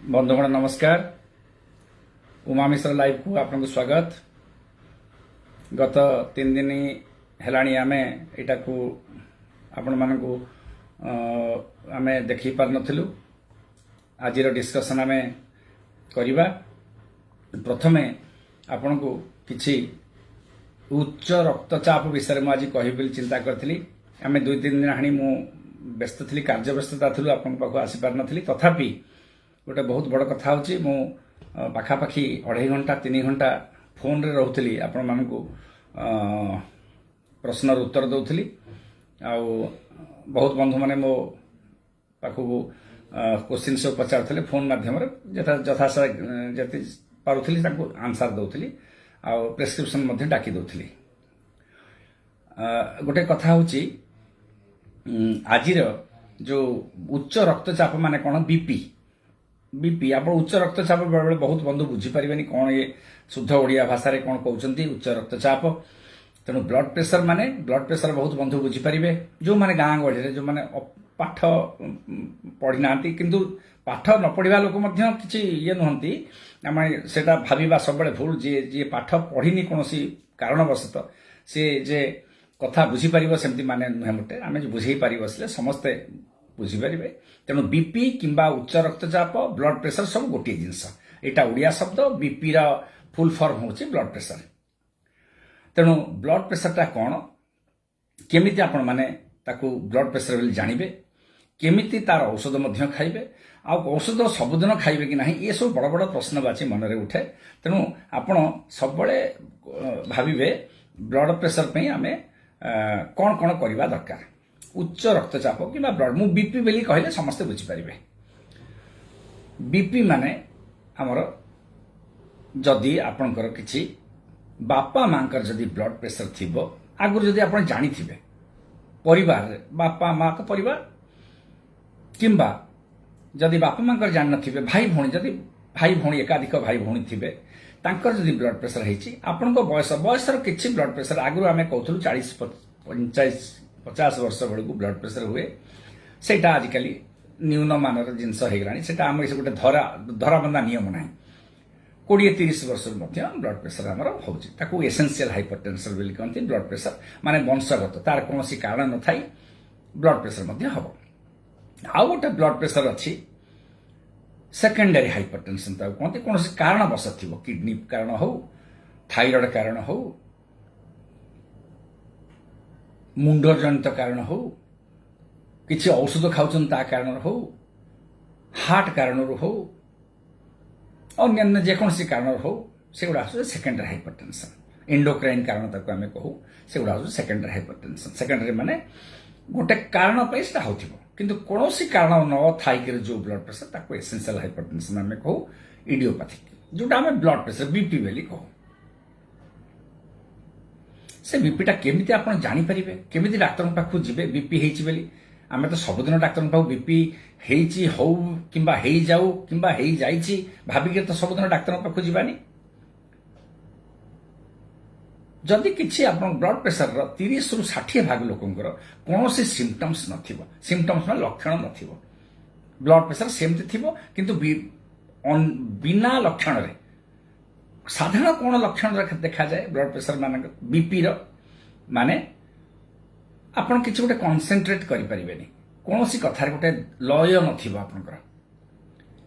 बंधुगण नमस्कार। उमा मिश्र लाइव को आपको स्वागत। गत 3 दिन हेलाणी आमे एटा को आपण मानकु आमे देखि पार नथिलु। आज डिस्कशन आमे करिबा। प्रथमे आपण को किछि उच्च रक्तचाप विषय में आज कहि बोली चिंता करथिली। आमे 2-3 दिन हानी मु व्यस्त थी, कार्य व्यस्तता थी, आपण पाखु आसी पार नथिली। तथापि गोटे बहुत बड़ कथा होची मु पाखापाखि 2.5 घंटा 3 घंटा फोन रे रहउथली, आपण मानकु प्रश्नर उत्तर दउथली। आ बहुत बंधु माने मो पाखु क्वेश्चन सब पचारथले फोन माध्यम रे जथा जति पारुथली ताको आंसर दउथली आ प्रेस्क्रिप्शन मध्ये डाकी दउथली। गोटे कथा होची आजिर जो उच्च रक्तचाप माने कोन बीपी आप उच्च रक्तचाप बेले बहुत बंधु बुझीपारे कौन ये शुद्ध ओडिया भाषा रे कौन कहते उच्च रक्तचाप। तेणु ब्लड प्रेशर माने ब्लड प्रेशर बहुत बंधु बुझीपारे जो माने गाँ गहली जो माने पाठ पढ़ी ना किंतु पाठ न पढ़ा लोक किसी ये नुहति आम से भाविबा सब भूल जी पाठ पढ़ी कौन कारणवशत सी जे कथा बुझीपार सेमती माने नुहे मोटे आम बुझे पार बसले समस्ते बुझीपारे। तेणु बीपी किंबा उच्च रक्तचाप ब्लड प्रेशर सब गोटे जिनस। एटा ओडिया शब्द। बीपी रा फुल फॉर्म होची ब्लड प्रेशर। तेणु ब्लड प्रेशर टा कौन केमिति आपण माने ताकू ब्लड प्रेशर बोली जानिबे, केमिति तार औषध मध्य खाइबे, आ औषध सबुदिन खाइबे कि नाही, ये सब बड़ बड़ प्रश्नवाची मनरे उठे। तेणु आपण सबले भाविबे ब्लड प्रेशर पे आमे कौन कौन करवा दरकार। उच्च रक्तचाप कि ब्लड मु बीपी बोली कहले समस्ते बुझीपारे। बीपी माने आमर जदि आपणकर किछि बापा मांकर जदि ब्लड प्रेशर थिबो, आगुर जदि आपण जानी थिबे परिवार रे बापा मां का परिवार किंबा जदि बापा मांकर जान नथिबे भाई भौणी, जदि भाई भौणी एकाधिक भाई भौणी थिबे तांकर जदि ब्लड प्रेशर हेछि, आपणको बयसर किछि ब्लड प्रेशर आगुर आमे कहथुलु 40-50 वर्ष बेलू ब्लड प्रेशर हुए। सेटा आजिकली न्यून मानर जिनस होगलानी। सेटा आम गोटे धराबंधा नियम ना। 20-30 वर्ष ब्लड प्रेशर आमर होची ताकू एसेंशियल हाइपरटेंशन बोली कहते। ब्लड प्रेशर माने वंशगत, तार कौन कारण न थाई ब्लड प्रेशर मध्य हबो। आउ गोटे ब्लड प्रेशर अच्छी सेकेंडरी हाइपरटेंशन ताकू कहते। कौन कारण बस थी, किडनी कारण हो, थाइरॉइड कारण हो, मुंड जनित कारण हो, किसी औषध खाऊन ता कारण हो, हार्ट कारण हो, अन्य जेकोसी कारण हो, से गुड़ा सेकेंडरी हाइपरटेंशन। एंडोक्राइन कारण ताको आमे कहू, से गुड़ा सेकेंडरी हाइपरटेंशन। सेकेंडरी माने गोटे कारण पे सेटा होथिबो किंतु कोनोसी कारण न थाइके जो ब्लड प्रेशर ताको एसेंशियल हाइपरटेंशन आमे कहू। इडियोपैथिक जोटा आमे ब्लड प्रेशर बीपी बोली कहू। से बीपीटा केमिति आपण जानि परिबे, केमिति डाक्टर पाखु जिबे बीपी हेछि बोली। आमे तो सबदिन डाक्टर पाखु बीपी हेछि हो किंबा हेइ जाऊ किंबा हेइ जाइछि भाबी के तो सबदिन डाक्टर पाखु जिबानी। जदि किछि आपण ब्लड प्रेशर रो 30 रु 60 भाग लोकंकर कोनोसी सिम्पटम्स नथिबो, सिम्पटम्स में लक्षण नथिबो, ब्लड प्रेशर सेमति थिबो किंतु बिना लक्षण रे साधारण कौन लक्षण देखा जाए ब्लड प्रेशर मान बीपी माने आपन किसी गोटे कनसेंट्रेट करें कौन सी कथार गोटे लय नपर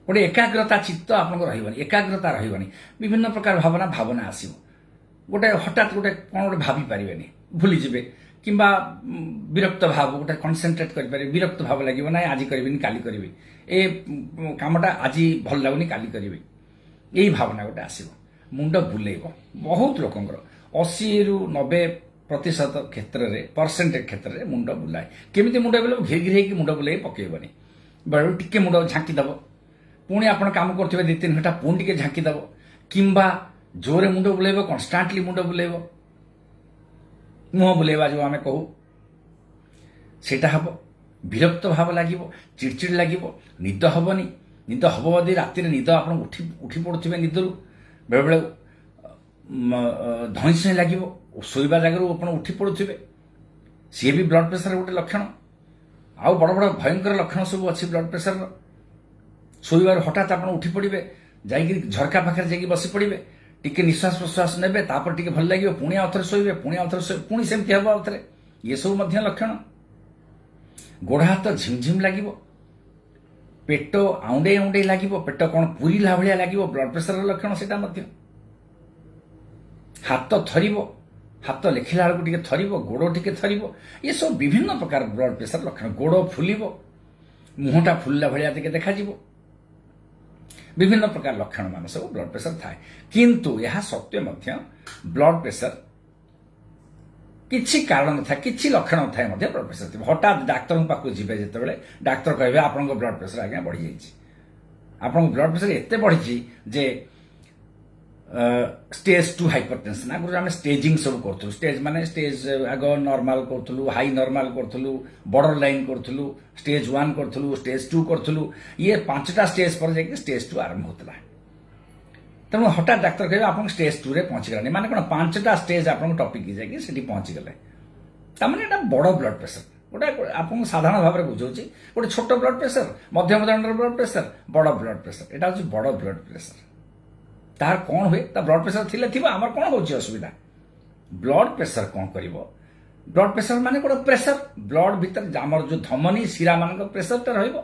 गोटे एकाग्रता चित्त आप एकाग्रता रही विभिन्न प्रकार भावना आसो गोटे हठात गोटे कौन गोटे भाभी पारे भूलीजे किंबा विरक्त भाव गोटे कनसेंट्रेट करें विरक्त भाव लगे ना आज करी काली करी ए कामटा आज भल लगुनि काली करी यही भावना गोटे आसो। मुंड बुलेब बहुत लोकंर 80-90% क्षेत्र में परसेंटेज क्षेत्र में मुंड बुलाए। केमिति मुंड बुलाए घिर घिर मुंड बुलाई पकेबनी बेलू टिके मुंड झांकीदेव, पुणी आप कम करेंगे 2-3 घंटा पुणी टे झांकीदेव किंबा जोरे मुंड बुलेब कन्स्टांटली मुंड बुलेब मुह बुलेबा जो आम कहू सेटा हम विरक्त भाव लगे चिड़चिड़ लगे निद हेनी निद हम यदि राति निद आप उठी पड़ुवे निदरू बेले बेले धईस लगे शोवा जगह आप उठी पड़ुवे सी भी ब्लड प्रेशर गोटे लक्षण। आउ बड़ बड़ भयंकर लक्षण सब अच्छी ब्लड प्रेशर ଶୋଇବାରୁ ହଠାତ୍ ଆପଣ ଉଠି ପଡ଼ିବେ, ଯାଇକି ଝରକା ପାଖରେ ଯାଇକି ବସି ପଡ଼ିବେ, ଟିକେ ନିଶ୍ୱାସ ପ୍ରଶ୍ୱାସ ନେବେ, ତାପରେ ଟିକେ ଭଲ ଲାଗିବ, ପୁଣି ଆଉଥରେ ଶୋଇବେ, ପୁଣି ଆଉଥରେ ଶୋଇବେ, ପୁଣି ସେମିତି ହେବ ଆଉଥରେ। ଏସବୁ ମଧ୍ୟ ଲକ୍ଷଣ। ଗୋଡ଼ ହାତ ଝିମଝିମ ଲାଗିବ, ପେଟ ଆଉଣ୍ଡେଇ ଆଉଣ୍ଡେଇ ଲାଗିବ, ପେଟ କ'ଣ ପୁରିଲା ଭଳିଆ ଲାଗିବ, ବ୍ଲଡ୍ ପ୍ରେସରର ଲକ୍ଷଣ ସେଇଟା ମଧ୍ୟ। ହାତ ଥରିବ, ହାତ ଲେଖିଲା ବେଳକୁ ଟିକେ ଥରିବ, ଗୋଡ଼ ଟିକେ ଥରିବ, ଏସବୁ ବିଭିନ୍ନ ପ୍ରକାର ବ୍ଲଡ୍ ପ୍ରେସର ଲକ୍ଷଣ। ଗୋଡ଼ ଫୁଲିବ, ମୁହଁଟା ଫୁଲିଲା ଭଳିଆ ଟିକେ ଦେଖାଯିବ, ବିଭିନ୍ନ ପ୍ରକାର ଲକ୍ଷଣ ମାନ ସବୁ ବ୍ଲଡ୍ ପ୍ରେସର ଥାଏ। କିନ୍ତୁ ଏହା ସତ୍ତ୍ୱେ ମଧ୍ୟ ବ୍ଲଡ୍ ପ୍ରେସର କିଛି କାରଣ ନଥାଏ, କିଛି ଲକ୍ଷଣ ନଥାଏ ମଧ୍ୟ ବ୍ଲଡ୍ ପ୍ରେସର ଥିବ। ହଠାତ୍ ଡାକ୍ତରଙ୍କ ପାଖକୁ ଯିବେ ଯେତେବେଳେ ଡାକ୍ତର କହିବେ ଆପଣଙ୍କ ବ୍ଲଡ୍ ପ୍ରେସର ଆଜ୍ଞା ବଢ଼ିଯାଇଛି, ଆପଣଙ୍କ ବ୍ଲଡ୍ ପ୍ରେସର ଏତେ ବଢ଼ିଛି ଯେ स्टेज 2 हाइपरटेंशन। आगुरी आम स्टेजिंग सब करूँ, स्टेज माने स्टेज आग नॉर्मल करूँ, हाई नॉर्मल करूँ, बॉर्डर लाइन करूँ, स्टेज 1 करूँ, स्टेज 2 करूँ, ये 5टा स्टेज पर जाके स्टेज 2 आरंभ होता। तेणु हठात डाक्तर कहे आप स्टेज 2 रे पहुंचीगलानी, माने कौन 5टा स्टेज आप टॉपिक जाके सेठी पहुंचीगले, तामाने एटा बड़ ब्लड प्रेशर। गोटे आपको साधारण भाव में बुझाऊँ, गोटे छोट ब्लड प्रेशर, मध्यम धरणर ब्लड प्रेशर, बड़ ब्लड प्रेशर, यहाँ हूँ बड़ ब्लड प्रेशर। तार कौन हुए, ब्लड प्रेशर थिले थिबा आमर कौन होची असुविधा। ब्लड प्रेशर कौन करिवो, ब्लड प्रेशर माने गोटे प्रेशर, ब्लड भीतर आमर जो धमनी शिरा मान प्रेशरटा रहिबो,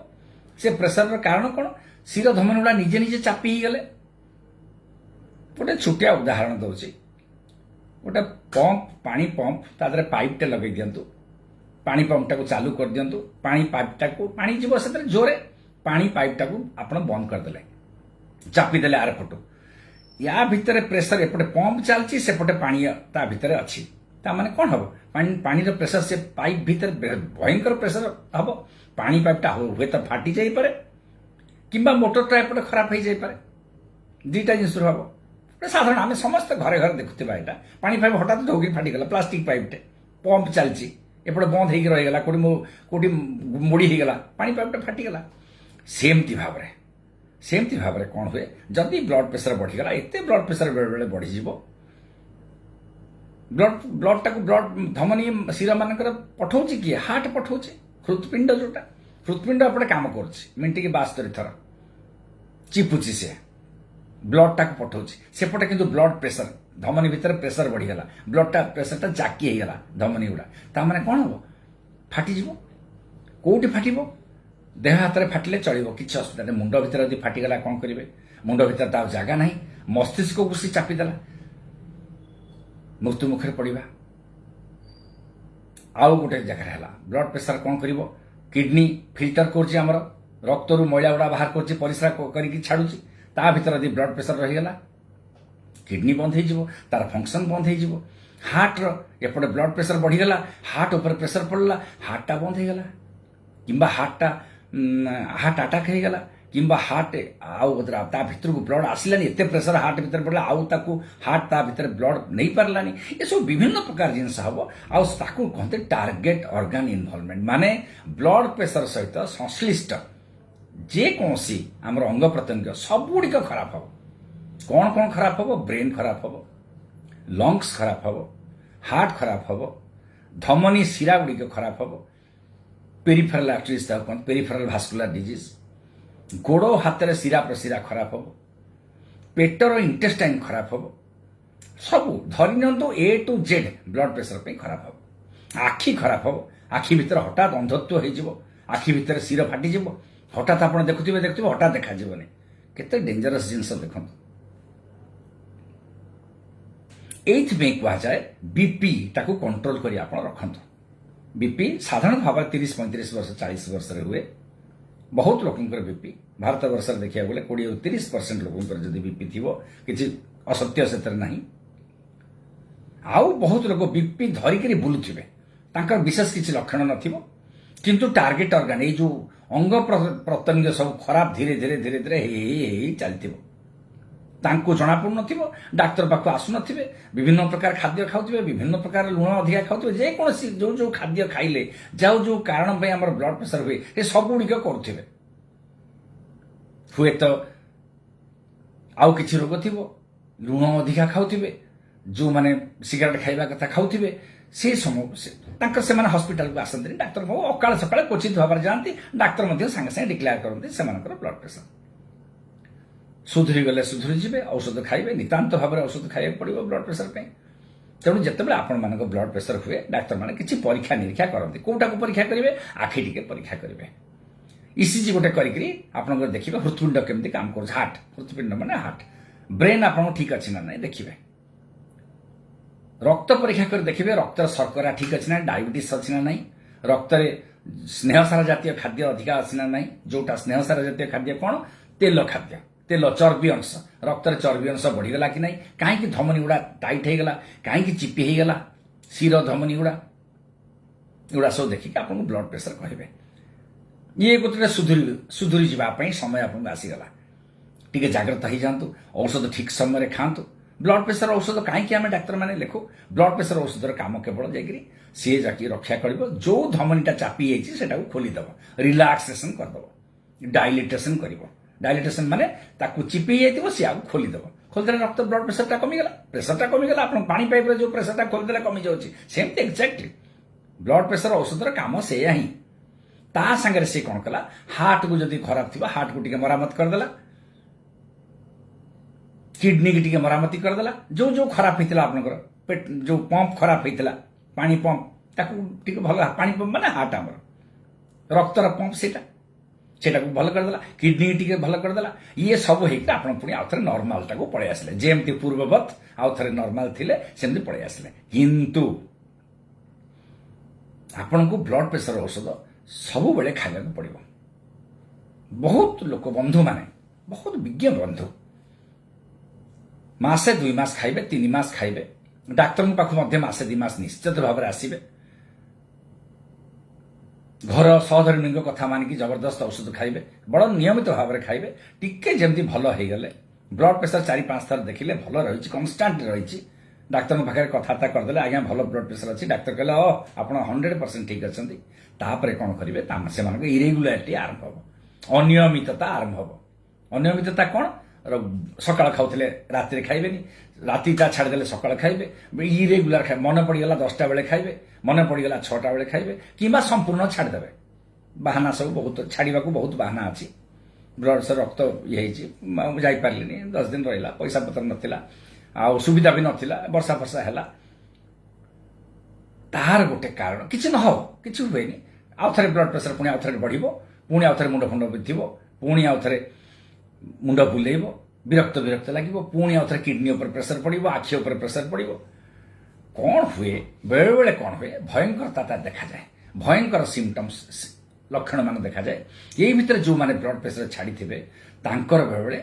से प्रेशर कारण कौन, शिरा धमनी गुड़ा निजे निजे चापी ही गले। गोटे छोटिया उदाहरण दउची, गोटे पंप, पानी पंप, तादरे पाइपटे लगे दियंतु, पानी पंपटा को चालू कर दियंतु, पानी पाइपटा को पानी जीव से जोरे, पानी पाइपटा को आपण बंद कर देले, चापी देले आर पटो, या भितर प्रेशर एपटे पंप चलती सेपटे पानी ता भितर अच्छी, ता माने कौन हम पानी प्रेशर से पाइप भितर भयंकर प्रेशर हम, पानी पाइपटा हुए तो फाटी जाई पारे, किंबा मोटरटा एपटे खराब हो जाई पारे, दुईटा जिनिस हम। साधारण आम समस्त घरे घर देखुवा यहाँ पानी पाइप हठात ढोकी फाटीगला, प्लास्टिक पाइपटे पंप चलती एपटे बंद हो रहीगला, कौटी मोड़ी होगला, पानी पाइपटा फाटीगला। सेमती भाव में कौन हुए, जदि ब्लड प्रेशर बढ़ीगला, एत ब्लड प्रेशर बेले बेले बढ़ीज, ब्लड टाक ब्लड धमनी शिरा मान पठाऊँ किए, हार्ट पठाऊे, हृत्पिंड जोटा हृत्पिंड एपटे काम कर मिनट की 72 थर चिपुची, से ब्लड टाक पठाऊँ सेपटे किंतु ब्लड प्रेशर धमनी भितर प्रेशर बढ़ीगला, ब्लड टा प्रेशर टा जाकी होगला धमनी गुड़ा, ताने कौन हम फाटीज, कौटी फाट, देह हाथ में फाटिले चलो किसी असुविधा नहीं। मुंड भर यदि फाटीगला कौन करेंगे, मुंड भर तो जगह ना, मस्तिष्क को सी चापीदेला, मृत्यु मुखर पड़ा। आउ गोटे जगह है ब्लड प्रेशर कौन कर, किडनी फिल्टर कर रक्त रु मैला गुड़ा बाहर कर परिश्रा करके छाड़ुची, ता भीतर यदि ब्लड प्रेशर रहीगला किडनी बंद हो, तार फंक्शन बंद हो, हार्ट एपटे ब्लड प्रेशर बढ़ीगला, हार्ट उपर प्रेशर पड़ला, हार्टा बंद होगला, किंबा हार्ट अटैक हो गला, किंबा हार्ट आउ ता भीतर को ब्लड आसलानी, एत प्रेशर हार्ट भीतर पड़ा, आउ ताकू हार्ट ता भीतर ब्लड नहीं पारलानी, ये सब विभिन्न प्रकार जिनस हम। आकु कहते टार्गेट ऑर्गन इन्वॉल्वमेंट, माने ब्लड प्रेशर सहित संश्लिष्ट जेकोसी आमर अंग प्रत्यंग सबुड़िक खराब हम। कौन कौन खराब हम, ब्रेन खराब हम, लंग्स खराब हम, हार्ट खराब हम, धमनी शिरा गुड़िक खराब हम, पेरिफेरल आर्टरीज कहते पेरिफेरल भास्कुलर डिजीज, गोड़ हाथ में शिरा प्रशिरा खराब हम, पेटर इंटेस्टाइन खराब हम, सब धरी नियंतु ए टू जेड ब्लड प्रेशर पे खराब हम। आखि खराब हम, आखि भीतर हठात अंधत्व हो, आखि भीतर शिर फाटी, हठात आप देखुवे हठात देखा केते डेंजरस जिनस देखो। एइथमे कहुए बीपी टाकू कंट्रोल करी आप रखंतु। बीपी साधारण भाव 30-35 वर्ष 40 वर्ष हुए, बहुत लोकंकर बीपी भारत वर्ष देखा गले 20-30% लोकंकर जदि बीपी थी किसी असत्य से नहीं। आउ बहुत लोग बीपी धरिकी बुलुवे, तांकर विशेष किसी लक्षण नथिबो, किंतु टार्गेट ऑर्गन ये जो अंग प्रत्यंग सब खराब धीरे धीरे धीरे धीरे चलती, तांको जना पड़ू नथिबो, डाक्तर पाख आसु नथिबे, विभिन्न प्रकार खाद्य खाउथिबे, विभिन्न प्रकार लुण अधिका खाउथिबे, जे कोनसी जो जो खाद्य खाइले जाउ जो कारण पे हमर ब्लड प्रेशर हुए ए सब गुड़िक करुथिबे। हुए तो आउ किछि रोग थिबो, लुण अधिका खाउथिबे, जो माने सिगरेट खाइबा कथा खाउथिबे, से समय से हॉस्पिटल को आसती, डाक्तर अकाल सकाଳେ क्वचित भाव जाती, डाक्तर संगे संगे डिक्लेयर करते ब्लड प्रेशर। सुधरी गले सुधरी जिबे औषध खाइबे नितांत भाव में औषध खाइबा पड़िबो ब्लड प्रेशर पे तेणु जितेबाला आपण मानक ब्लड प्रेशर हुए डाक्तर माने किछि परीक्षा निरीक्षा करते कोटा को परीक्षा करेंगे आखि टिके परीक्षा करेंगे ईसीजी गोटे करी आपन देखिए हृत्पिंड केमती काम कर हार्ट हृत्पिंड माने हार्ट ब्रेन आपन ठीक अच्छी ना नहीं देखिए रक्त परीक्षा कर देखिए रक्तर शर्करा ठीक अच्छी ना डायबिटीज अच्छी ना नहीं रक्त स्नेहसार जातीय खाद्य अधिका अच्छी ना नहीं जोटा स्नेहसार जातीय खाद्य कौन तेल खाद्य तेल चर्बी अंश रक्तर चर्बी अंश बढ़ीगला कि नहीं कहीं धमनी गुड़ा टाइट हो गला कहीं चिपी हो गला शिर धमनी गुड़ा एगुड़ा सब देखिए आपको ब्लड प्रेशर कहे ये गोटे सुधुरी जावाई समय आपको आसीगला टी जाग्रत हो जातु औषध ठीक समय खातु ब्लड प्रेशर औषध कहीं आम डाक्तर मैंने लिखु ब्लड प्रेशर औषधर काम केवल जाकि सी जाकि रक्षा कर जो धमनीटा चापी जाइए खोलीदेव रिलैक्सेशन करदेव डायलिटेशन कर डायलिटेशन माने ताकू चिपी जाइए सी आगे खोलीदेव खोलदे रक्त ब्लड प्रेशरटा कमिगला आप पानी पाइप जो प्रेशरटा खोलदे कमी जाऊँगी सेमती एक्जाक्टली ब्लड प्रेशर औषधर काम से ही ता संगे से कौन कला हार्ट को जब खराब थी हार्ट को टिके मरामत करदेला किडनी की टिके मरामती करदेला जो जो खराब होता आपनकर पेट जो पंप खराब होता पानी पंप ताकू टिके भल पानी पंप माने हार्ट आमर रक्तर पंप सेटा को भल करदेला किडनी टिके भल करदेला ये सब होकर आप पुणी आउ थे नॉर्मल टाको पळै आसिले जेमती पूर्ववत आउ थे नॉर्मल थिले सेमती पळै आसिले किंतु आपन को ब्लड प्रेशर औषध सबु बेले खाइबा को पड़िबो बहुत लोक बंधु माने बहुत विज्ञ बंधु मासे 2 मास खाइबे 3 मास खाइबे डाक्तर पाख मध्य मासे 2 मास निश्चित भाव में आसिबे घर सहधर्मी कथा मानिक जबरदस्त औषध खाइबे बड़ नियमित भाव में खाइबे टिके जमती भल हो गले ब्लड प्रेशर 4-5 थर देखिले भल रही कन्स्टांट रही डाक्तर पाखे कथबार्ता करदे आज्ञा भल ब्लड प्रेशर अच्छी डाक्तर कहले आप 100% ठीक अच्छा तापर कौन करेंगे से इरेगुलारिटी आरंभ हम अनियमितता आरंभ हम अनियमितता कौन सकाल खाऊले राति खाइबेनी रातिटा छाड़देले सकाल खाइबे इरेगुलार खाए मन पड़गला 10टा बेले खाइबे मन पड़गला 6टा बेले खाइबे किंबा संपूर्ण छाड़देवे बाहाना सब बहुत छाड़ा बहुत बाहाना अच्छी ब्लड प्रेशर रक्त ये जापारे 10 दिन रहा पैसा पतर नाला आ सुविधा भी नाला वर्षा फर्षा है तार गोटे कारण किसी न हो कि हुए आउ थे ब्लड प्रेशर पुणी आउ थे बढ़ो पुणी आउ थे मुंड फुंड बिंधिब पुणी आउ थे मुंड बुलेब विरक्त विरक्त लगे पुणी आउ थे किडनी उपर प्रेशर पड़ो आखि उपर प्रेशर पड़ो कौन हुए बेले बेले कौन हुए भयंकरता देखा जाए भयंकर सिम्पटम्स लक्षण मान देखा जाए यही भितर जो माने ब्लड प्रेशर छाड़ी थे बेले बेले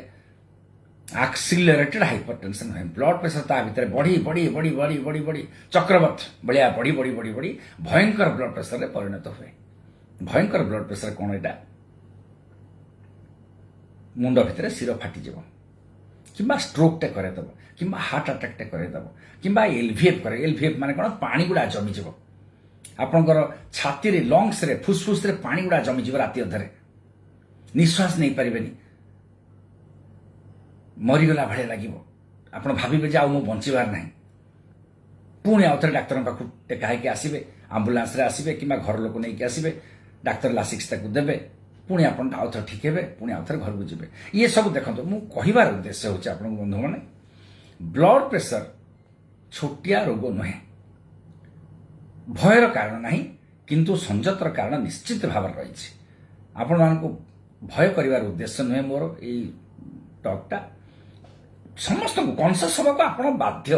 एक्सिलरेटेड हाइपरटेंशन हुए ब्लड प्रेशर ता भीतर बढ़ी बढ़ी बढ़ी बढ़ी बढ़ी बढ़ी चक्रवत भाया बढ़ी बढ़ी बढ़ी बढ़ी भयंकर ब्लड प्रेशर रे परिणत हुए भयंकर ब्लड प्रेशर कौन एटा मुंड भितर शिर फाटीज कि स्ट्रोक टे करदेव कि हार्ट अटैक टे करदेव कि एलवीएफ करे एलवीएफ माने कौन पानी गुड़ा जमीज आपंकर छाती रे लंग्स रे फुसफुस रे पानी गुड़ा जमीज राति अधरे निश्वास नहीं पारे मरीगला भाया लगे आप भावे जे आउ बचार ना पुणी आउ थे डाक्तर पाख टेकाही आसवे आंबुलांस आसवे कि घर लोक नहीं आसवे डाक्तर लासिक्स देवे पुणी आप आउ थे ठीक है पुणी आउ थे घर को जी ये सब देखो मु कहबार उद्देश्य हूँ आप बंधु मैंने ब्लड प्रेशर छोटिया रोग नुहे भयर कारण ना किंतु संजतर कारण निश्चित भाव रही आपण मानक भय कर उद्देश्य नुहे मोर यही टॉकटा समस्त कनसियस होगा आप बाध्य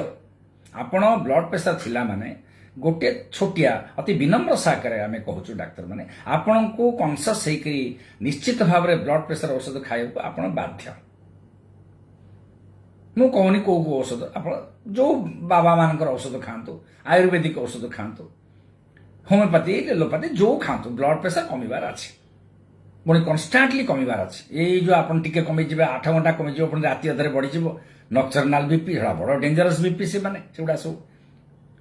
आपण ब्लड प्रेशर थिला माने गोटे छोटिया अति विनम्र साकर आम कहूँ डाक्तर मैंने आपण को कनसियस होकर निश्चित भाव में ब्लड प्रेशर औषध खाइबा आप बाध्य मु कहूनी कौ औषध आप जो बाबा मान औषध खातु आयुर्वेदिक औषध खातु होमियोपैथी एलोपैथी जो खातु ब्लड प्रेशर कमिबार अच्छी पुणी कन्स्टाटली कमिबार अच्छे ये जो आप टिके कमिजे 8 घंटा कमिज पुणी राति अधरे बढ़ी नक्चरनाल बीपी सेटा बड़ डेंजरस बीपी से माने सेगुड़ा सब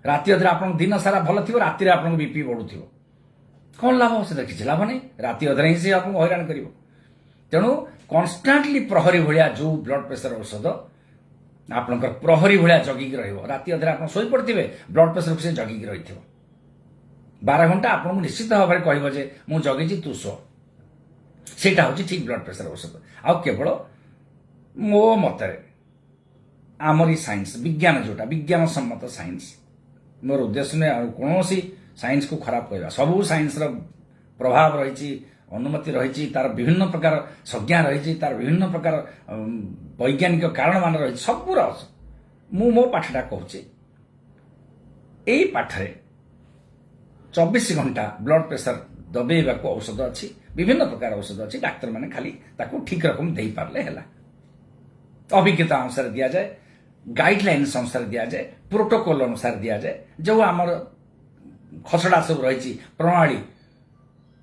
राति अधरे आप दिन सारा भल थी राति आप बीपी बढ़ू कौन लाभ से किसी लाभ नहीं राति अधरे ही से आपको हैरान कर तेणु कन्स्टाटली प्रहरी भाया जो ब्लड प्रेशर औषध आपंकर प्रहरी भाया जगिक राति अधरे आप शोई पड़ते ब्लड प्रेशर को से जगिक रही 12 घंटा आपको निश्चित भाव में कह मुझे जगी तू शो सेटा हूँ ठीक ब्लड प्रेशर औषध आउ केवल ମୋ ମତରେ ଆମରି ସାଇନ୍ସ विज्ञान जोटा विज्ञान सम्मत साइंस मोर उद्देश्य नहीं कौन साइंस को खराब कहवा सबू साइंस प्रभाव रही अनुमति रही तार विभिन्न प्रकार संज्ञा रही तार विभिन्न प्रकार वैज्ञानिक कारण मान रही सबूर मु मो पाठटा कहूँ यही पाठरे 24 घंटा ब्लड प्रेशर दबेवा औषध अच्छी विभिन्न प्रकार औषध अच्छी डाक्तर मैंने खाली ताकू ठीक रकम दे पारे है अभिज्ञता अनुसार दि जाए गाइडलाइन्स अनुसार दि जाए प्रोटोकॉल अनुसार दि जाए जो आमर खसड़ा सब रही प्रणाली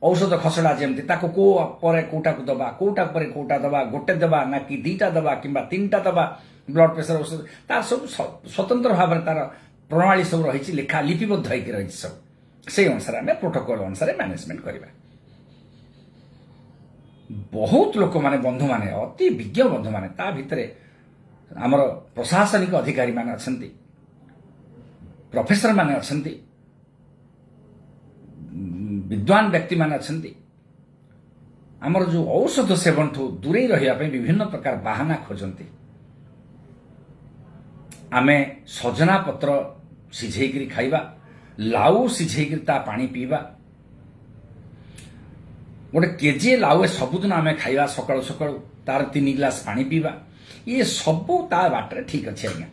औषध खसड़ा जमती कोटा को दबा कोटा दबा गोटे दबा ना कि दीटा दबा कि 3टा दबा ब्लड प्रेशर औषध तार सब स्वतंत्र भाव तार प्रणाली सब रही लेखा लिपिबद्ध होकर रही सब से अनुसार आम प्रोटोकॉल अनुसार मैनेजमेंट करवा बहुत लोक माने बंधु माने अति विज्ञ बंधु माने ता भितरे आमर प्रशासनिक अधिकारी माने अछंती प्रोफेसर माने अछंती विद्वान व्यक्ति माने अछंती आमर जो औषध सेवन ठू दूरे रहिया पे विभिन्न प्रकार बहाना खोजंती आमे सजना पत्र सिझेकरी खाइबा लाउ सिझेकरी ता पानी पीवा गोटे केजी लाउ सबुदिन आम खाइबा सकाळु सकाळु तार 3 गिलास पानी पीवा ये सबू ता बाटरे ठीक अच्छे आज्ञा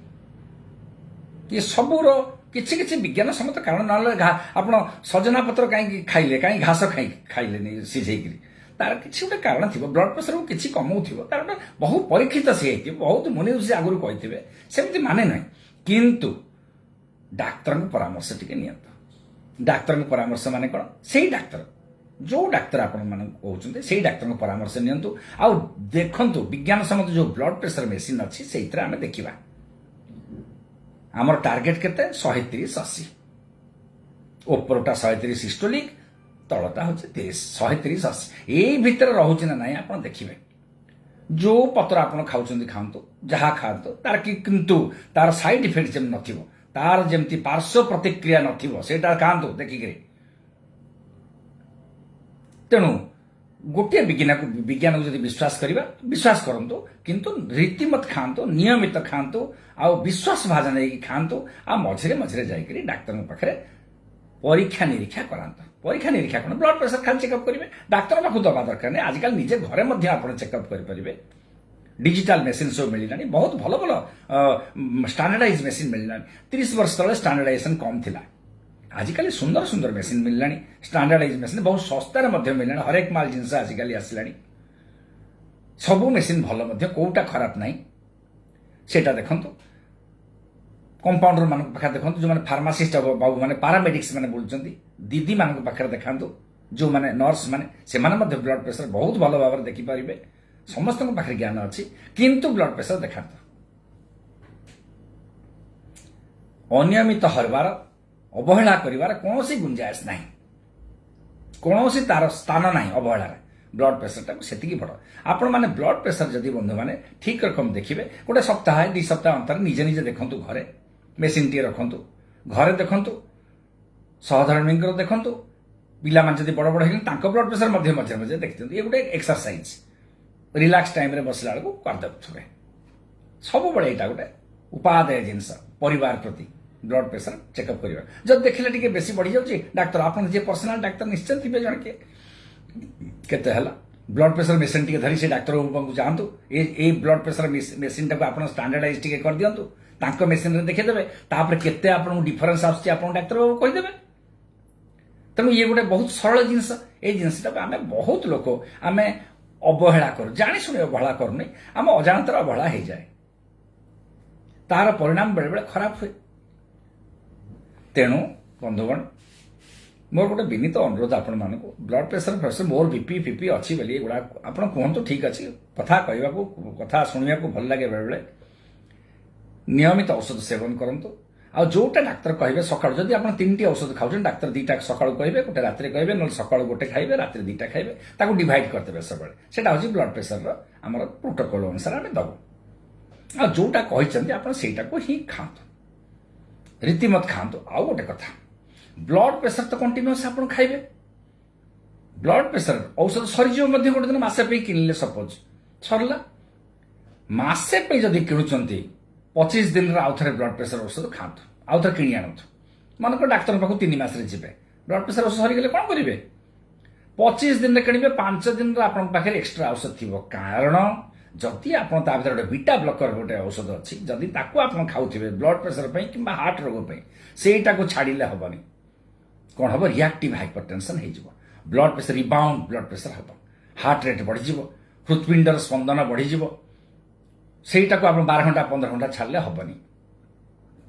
ये सबूर किछि किछि विज्ञान सम्मत कारण ना आपण सजना पत्र कहीं खाइले कहीं घास खाइले नहीं सिझेकरी तार किछि गोटे कारण थी ब्लड प्रेशर को किछि कमाऊ तार गोटे बहु परीक्षित सी बहुत मुनि ऋषि आगुरी कही सेमती माने ना किंतु डाक्तर परामर्श टिके नियंतु डाक्तर परामर्श माने कौन से डाक्तर जो डाक्तर आपण कहते से डाक्तर परामर्श नियंतु आउ देखंतु विज्ञान सम्मत जो ब्लड प्रेशर मेसीन अच्छी से आम देखा आमर टार्गेट केते 130-80 उपरटा 130 सिस्टोलिक तलटा हूँ 130-80 यही भितर रोचे ना ना आप देखिए जो पत्र आप खाऊँ जहाँ खातु तार किंतु तार साइड इफेक्ट जमी नथिबो तार जमती पार्श्व प्रतिक्रिया नथिबो सेटा खातु देखिक तेणु गोटे विज्ञान को जब विश्वास करवा विश्वास करंतु किंतु रीतिमत खातु नियमित खातु आ विश्वास भाजन खातु आ मझे मझे जाकर डाक्तर पाखे परीक्षा निरीक्षा करातु परीक्षा निरीक्षा कौन ब्लड प्रेशर खाली चेकअप करेंगे डाक्तर पाखु दबा दरकार नहीं आजिकल निजे घरे आप चेकअप करेंगे डिजिटल मेसीन सब मिलना बहुत भल भल स्टांडर्डाइज मेसीन मिलना 30 वर्ष तले स्टांडर्डाइजेशन कम थिला आजिकल सुंदर सुंदर मेसीन मिलना स्टांडर्डाइज मेसीन बहुत सस्तार मिलना हरेक माल जिनस आजिकल आसला सबू मेसीन भल कोटा खराब ना सेटा देखु कंपाउंडर मान पाखे देखो जो मैंने फार्मासीस्ट बाबू मैंने पारामेडिक्स मैंने बोलुंट दीदी मान पाखे देखा जो मैंने नर्स मैंने से ब्लड प्रेशर बहुत भल भाव में देखिपारे समस्त पाखे ज्ञान अच्छी किंतु ब्लड प्रेशर देखा अनियमित हरबार अवहेला करिवार कौन गुंजाइश ना कौन तार स्थान ना अवहेला ब्लड प्रेशर टाक से बड़ आपण मैंने ब्लड प्रेशर जदि बंधु मैंने ठीक रकम देखिए गोटे सप्ताह 2 सप्ताह अंतर निजे निजे देखु घरे मेसीन टी रखु घरे देखु सहधर्मी देखु पिला जब बड़ बड़ ब्लड प्रेशर मझे मझे देखते ये गोटे एक्सरसाइज रिलैक्स टाइम रे बसला बेलू करदे सब बड़े यहाँ गोटे उपादेय जिनस परिवार प्रति ब्लड प्रेशर चेकअप करवा जब देखिले टिके बेसी बढ़ी जाउची डाक्टर आपन जे पर्सनल डाक्टर निश्चय थिबे जण के केते हला ब्लड प्रेशर मेसिन टिके धरी से डाक्टर को जातु ए ब्लड प्रेशर मेसिन टाको आपन स्टैंडर्डाइज टिके कर दियंतु तांको मेसिन रे देखि देबे तापर केते आपन डिफरेंस आछी आपन डाक्टर बाबू कहि देबे तेणु ये गोटे बहुत सरल जिनस ए जिनसटा आमे बहुत लोक आमे अवहेला कर जानी शुणी अवहेला करूनी आम अजाणतर अवहेला हो जाए तार परिणाम बेले बेले खराब हुए तेणु बंधुगण मोर गोटे विनीत अनुरोध आपण मान ब्लड प्रेशर प्रेशर मोर बीपी फिपी अच्छी बोली गुड़ा आप कहतु ठीक अच्छे कथा कहवा कथा शुणा भल लगे बेले बेले नियमित औषध सेवन करूँ आ जोटा डाक्तर कहे सका जदि आप 3टी औषध खाऊँ डाक्तर 2टा सका कहे गोटे रात कहे ना सका गोटे खाइबे रात 2टा खाइबे ताको डिवाइड करदे सब सेटा हूँ ब्लड प्रेशर आम प्रोटोकॉल अनुसार आम दबू आ जोटा कहते आप ही खातु रीतिमत खातु आउ गोटे कथा ब्लड प्रेशर तो कंटिन्यूअस आप खाइबे ब्लड प्रेशर औषध सरीज गोटे दिन मसे पे किनले सपोज सरला मासे पे जदि किणुचंती 25 दिन आउ थे ब्लड प्रेशर औषध खातु आउ थे किणी आणतु मनक डाक्तर पाखु 3 मास जीवे ब्लड प्रेशर औषध सरीगले कौन करेंगे 25 दिन किणवे 5 दिन आपन पाखे एक्सट्रा औषध थी कारण जदि आप गोटे बीटा ब्लकर गोटे औषध अच्छी जदि ताकू आप खाऊे ब्लड प्रेशर कि हार्ट रोग सेटा को छाड़िले हेनी कौन हम रिएक्टिव हाइपरटेंशन हो blood pressure rebound blood pressure हम हार्ट रेट बढ़ीज हृत्पिंडर स्पंदन बढ़ीज सेटा को आप 12 घंटा 15 घंटा छाड़िले हेनी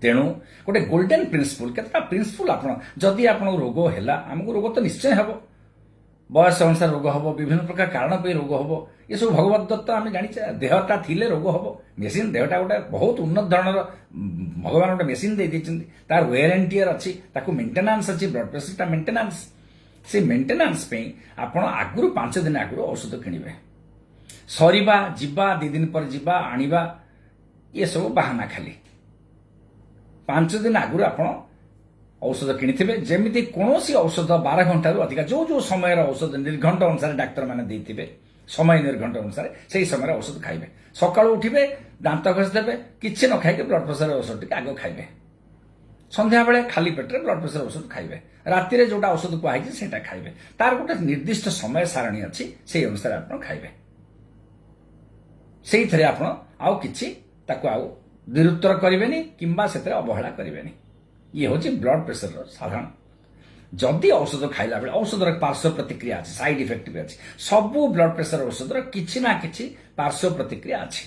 तेणु गोटे गोल्डन प्रिंसिपल केतटा प्रिंसिपल आप जदि आप रोग है आमको रोग तो निश्चय हम बयस अनुसार रोग हम विभिन्न प्रकार कारण पे रोग हम ये सब भगवत दत्त आम जाने देहटा थिले रोग हम मेसीन देहटा गोटे बहुत उन्नत धरणर भगवान गोटे मेसीन दे तार वेयर एंड टीयर अच्छी मेंटेनांस अच्छी ब्लड प्रेशर मेंटेनांस से मेंटेनांस पे आपण आगुरु 5 दिन आगुरु औषध किणवे सरीबा जीवा 2 दिन पर जीवा आनिबा ये सब बहाना खाली 5 दिन आगुरु आपण औषध किଣିथिबे जेमिति कोनोसी औषध 12 घंटा अधिक जो जो समय औषध निर्घंट अनुसार डाक्तर माने देथिबे समय निर्घंट अनुसार से समय औषध खाइबे सकाळ उठिबे दांत घषदेबे किछि न खाइके ब्लड प्रेशर औषध टिके आगो खाइबे संध्या बेले खाली पेटरे ब्लड प्रेशर औषध खाइबे राति रे जोटा औषध को आइछि सेटा खाइबे तार गोटे निर्दिष्ट समय सारणी अछि से अनुसार आपण खाइबे सेई थरे आपण आउ किछि ताको आउ निरुत्तर करिवेनी किंबा सेतरे अवहेला करिवेनी ये हूँ ब्लड प्रेशर साधारण जदि औषध खाइला बेले औषधर पार्श्व प्रतिक्रिया अच्छी साइड इफेक्ट भी अच्छी सबू ब्लड प्रेशर औषधर किछि ना किछि पार्श्व प्रतिक्रिया अच्छी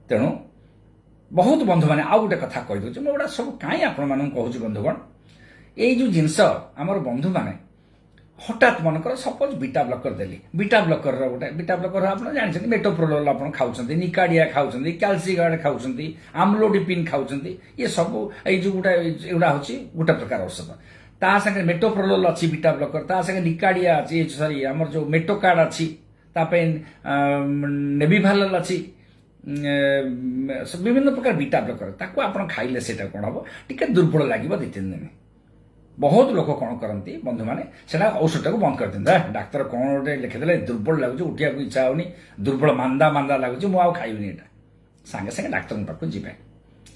तेणु बहुत बंधु मैंने आउ गोटे कथा कही दूसरी मुझे सब कहीं आपण मान कहूँ बंधुगण ये जो जिनस आमर बंधु मैंने हठात मनकर सपोज बीटा ब्लकर देली बीटा ब्लकर गोटे बीटा ब्लकर आप जानते मेटोप्रोलोल आप खाऊँ निकाडिया खाऊँ क्याल्सिगार्ड खाऊँ आम्लोडिपिन खाऊँ ये सब ये जो गोटे एगुड़ा हूँ गोटे प्रकार औषध ता संगे मेटोप्रोलोल अच्छी बीटा ब्लकर ता संगे निकाडिया अच्छी सॉरी आमर जो मेटोकार्ड अच्छी नेबिभालल अच्छी विभिन्न प्रकार बीटा ब्लकर ताको आपण खाइले सेटा कोन हबो टिके दुर्बल लागिबो 2-3 दिन बहुत लोक कौन करती बंधु मैंने औषध को बंद कर दिंदा डाक्तर कौन गोटे लिखिदे दुर्बल लगुच उठा इच्छा होनी दुर्बल मांदा मांदा लगुच मुझे खाइबनी एटा सांगे सांगे डाक्तर पाखु जीवे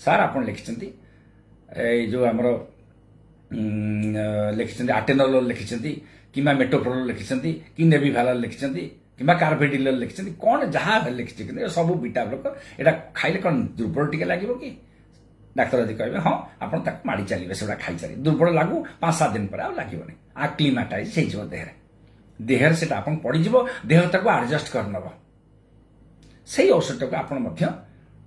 सार आप लिखिं जो आमर लिखिं आटेनोल लिखिं कि मेटोप्रोलोल लिखिं कि नेबिभालल लिखिं कि कार्भेडिलल लिखिं कौन जहाँ लिखिं सब बीटा ब्लकर एटा खाइले कौन दुर्बल टिके लगे कि डाक्तर यदि कहे हाँ आप माड़ी चलिए से खाई चलिए दुर्बल लागू 5-7 दिन पर लगन आक्लीमाटाइज हो देहरे देहर से पड़ज देह ताको आडजस्ट करनब से औषध को आप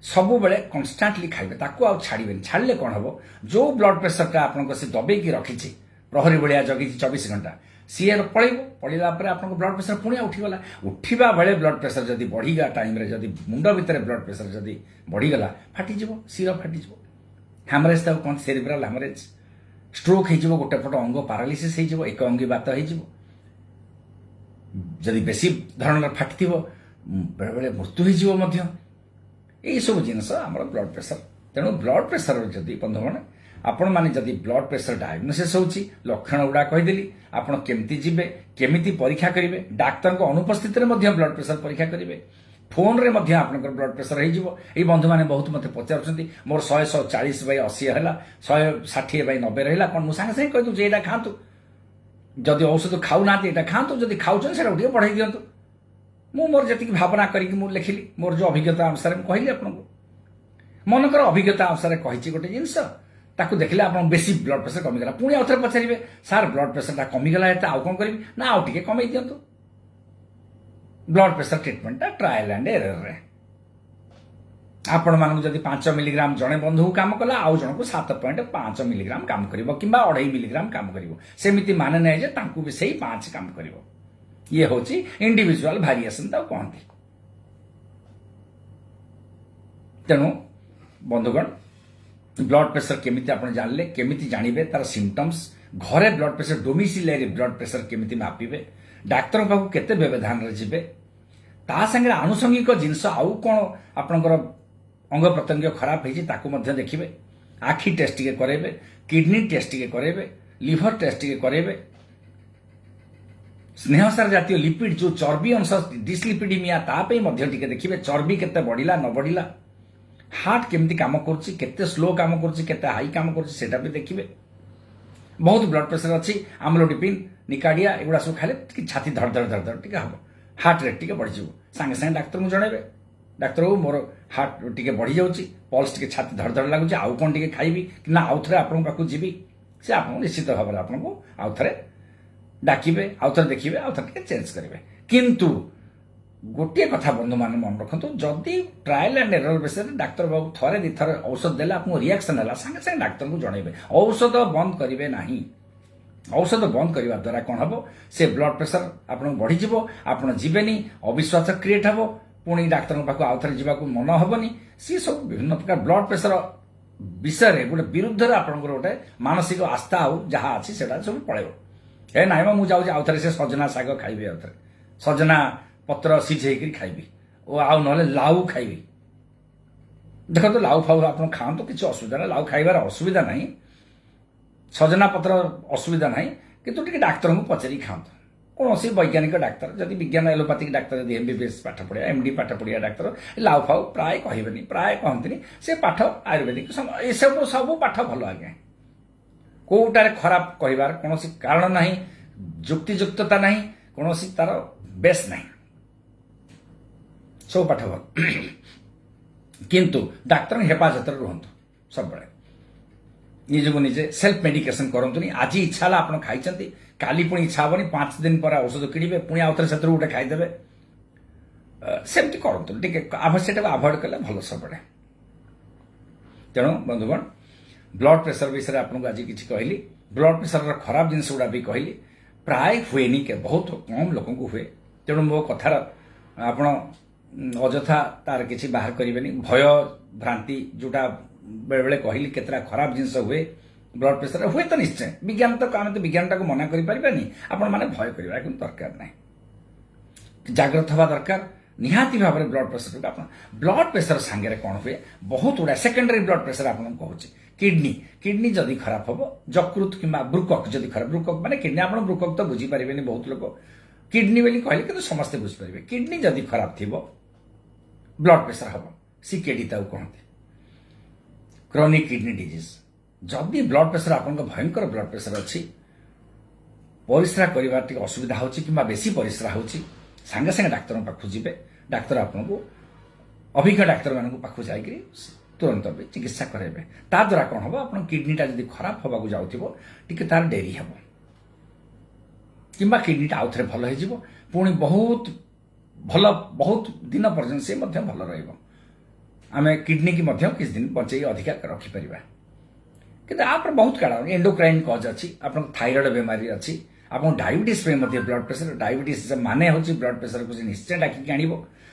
सब बेले कन्स्टांटली खाइबे ताको आ छाड़िबे छाड़ले कौन हम जो ब्लड प्रेशर का आपन से दबेकी रखी प्रहरी भाया जगी 24 घंटा सी पड़ला आप ब्लड प्रेशर पुणी उठीगला उठा बेले ब्लड प्रेशर जदि बढ़ीगा टाइम जदि मुंड भितर ब्लड प्रेशर जदि बढ़ीगला फाटिज शिर फाटिज हैमरेज तक कहते सेरिब्राल हैमरेज स्ट्रोक हो गोटे पट अंग पारालीसिस हो एक अंगी बात हो जदि बेसी धरण फाटी बेले बेले मृत्यु हो यही सब जिनस आम ब्लड प्रेशर तेणु ब्लड प्रेशर जदि बंधु मैंने आपण मैंने जदि ब्लड प्रेशर डायग्नोसिस होची लक्षण गुड़ा कहीदेली आपण केमती जीवे केमिति परीक्षा करेंगे डाक्तर अनुपस्थित ब्लड प्रेशर परीक्षा करेंगे फोन रे मध्य आपनकर ब्लड प्रेशर हो बंधु मैंने बहुत मत पचार मोर 140/80 है 160/90 रहा कौन मुझे सागे सागे कही दूसरे खातु जदि औषध खाऊना यहाँ खातु जदि खाऊँ से बढ़ाई दिंतु मोर जी भावना करी लिखिली मोर जो अभिज्ञता अनुसार कहली आपको मनकर अभिज्ञता अनुसार कही गोटे जिनस ताकू देखिले आप बेसी ब्लड प्रेशर कमीगला पुणी आउ थे पचारे सार ब्लड प्रेशर कमीगला आउ कौन करी ना आउ टे कमे दिंतु blood pressure treatment trial and error रे आपण मानक जदि 5 मिलीग्राम जड़े बंधु काम कला आउ जन को 7.5 मिलीग्राम काम करिवो किंबा 2.5 मिलीग्राम काम करिवो सेमिति माने नै जे तांकु भी सही 5 काम करिवो ये होची इंडिविजुअल वेरिएशन ता कहंती तेणु बंधुगण ब्लड प्रेशर केमिति आपण जानले केमिति जानिबे तार सिम्पटम्स घरे ब्लड प्रेशर डोमिसिलियरी ब्लड प्रेशर केमिति मापिबे डाक्तर पाखु केते व्यवधान रे जिबे ता संगे आनुषंगिक जिनस आउ कोन आपनकर अंग प्रत्यंग खराब होइछि ताकु मध्य देखिबे आखि टेस्ट के करेबे किडनी टेस्ट के करेबे लिवर टेस्ट के करेबे स्नेहसार जातीय लिपिड जो चर्बी अंश डिसलिपिडिमिया टिके देखिए चर्बी केते बढ़िला न बढ़िला हार्ट केमती काम करुच्ची केते स्लो काम करुच्ची केते हाई काम करुच्ची सेटा भी देखिए बहुत ब्लड प्रेशर अच्छी आम्लोडिपिन निकाडिया एगुड़ा सब खाले छाती धड़ धड़ धड़ धड़ टिके हम हार्ट रेट टिके बढ़ी सांगे सांगे डाक्तर को जनइबे डाक्तर को मोर हार्ट टिके बढ़ी जाउची पल्स टिके छाती धड़ धड़ लागुची आउ कोन टिके खाइबी कि ना आउ थरे आपन पाखु जीबी से आपन निश्चित भाव आपन को आउ थरे डाकिबे आउ थरे देखिबे आउ थरे टिके चेंज करिवे किंतु गोटे कथा बंधु मान मन रखु जदि trial and error basis doctor बाबू थरे दी थरे औषध देला आपको रिएक्शन है सांगे सांगे डाक्तर को जनइबे औषध बंद करिवे नाही औषध बंद करने द्वारा कौन हम से ब्लड प्रेशर आपन बढ़ी जीवो आपन जीवेनी अविश्वास क्रिएट हम पुणी डाक्तर पाखु आउ थे जावाक मन हेनी सी सब विभिन्न प्रकार ब्लड प्रेशर विषय गोटे विरुद्ध आपंकर गोटे मानसिक आस्था आउ जहाँ अच्छी से सब पड़ेब ए नाइम मुझे आउ थे से सजना शाग खाइबी आउ थे सजना पत्र सीझे खाइबी और आउ ना लाउ खाइबी देखो तो लाउ फाउ आप खातु किसी असुविधा ना लाउ खाइबार असुविधा नहीं सजना पत्र असुविधा ना किंतु टिके डाक्तर को पचारि खातु कौन सी वैज्ञानिक डाक्तर जदि विज्ञान एलोपैथिक डाक्तर जदि एमबीबीएस पाठ पढ़िया एमडी पाठ पढ़िया डाक्तर लाउ फाउ प्राय कहबेनी प्राय कहते से पाठ आयुर्वेदिक सब सब पाठ भल आज्ञा कौटार खराब कहबार कौन कारण ना जुक्तिजुक्तता ना कौन तार बेस ना सब पाठ भल किंतु डाक्तर हेफाजत रुहतु सब निजक निजे सेल्फ मेडिकेशन करतुनि आज इच्छा है आप खाई काली पुणी इच्छा हेनी 5 दिन पर औषध किणवे पुणी आउ थे से गोटे खाईदे सेमती करतु से आभोड कले भल सब तेणु बंधुगण ब्लड प्रेशर विषय आपको आज किसी कहली ब्लड प्रेशर खराब जिनस गुड़ा भी कहली प्राय हुए के बहुत कम लोक हुए तेणु मो कथार आप अजथा तार किसी बाहर करेंगे भय भ्रांति जोटा बेले बेले कहली केतरा खराब जिनस हुए ब्लड प्रेशर हुए तो निश्चय विज्ञान तो आम तो विज्ञान टाक मना करें आपण मैंने भय करवा दरकार ना जाग्रत हवा दरकार निहाती भाव में ब्लड प्रेशर को ब्लड प्रेशर सांगे कौन हुए बहुत गुड़ा सेकेंडरी ब्लड प्रेशर आपको कहूँ किडनी किडनी जदि खराब हम जकृत कि ब्रुकक जदि खराब ब्रुकक माने किडनी आप ब्रुकक तो बुझीपारे बहुत लोग किडनी बोली कहले कि समस्ते बुझीपारे किडनी जदि खराब थी ब्लड प्रेशर हम सीकेडी कहते क्रोनिक किडनी डिजीज जदि ब्लड प्रेशर आप भयंकर ब्लड प्रेशर अच्छी परिश्रा करवा असुविधा होची कि बेसी परिश्रा होची सांगे सांगे डाक्तर पाखु जीवे डाक्तर आपको अभिज्ञ डाक्तर मान पाखु जाकि तुरंत भी चिकित्सा कराइबे ता द्वारा कौन हम आप किडनीटा जब खराब होगा जाऊँ टी तार डेरी हम कि किडनीटा आउ थे भल हो पुणी बहुत भल बहुत दिन पर्यटन सी भल रमें किडनी की किसी दिन बचे अधिका रखिपर कि आप बहुत कारण एंडोक्राइन कज अच्छी आप थायराइड बेमारी अच्छी आप डायबिटीज ब्लड प्रेशर डायबिटीज माने हूँ ब्लड प्रेशर को निश्चय डाकिक आण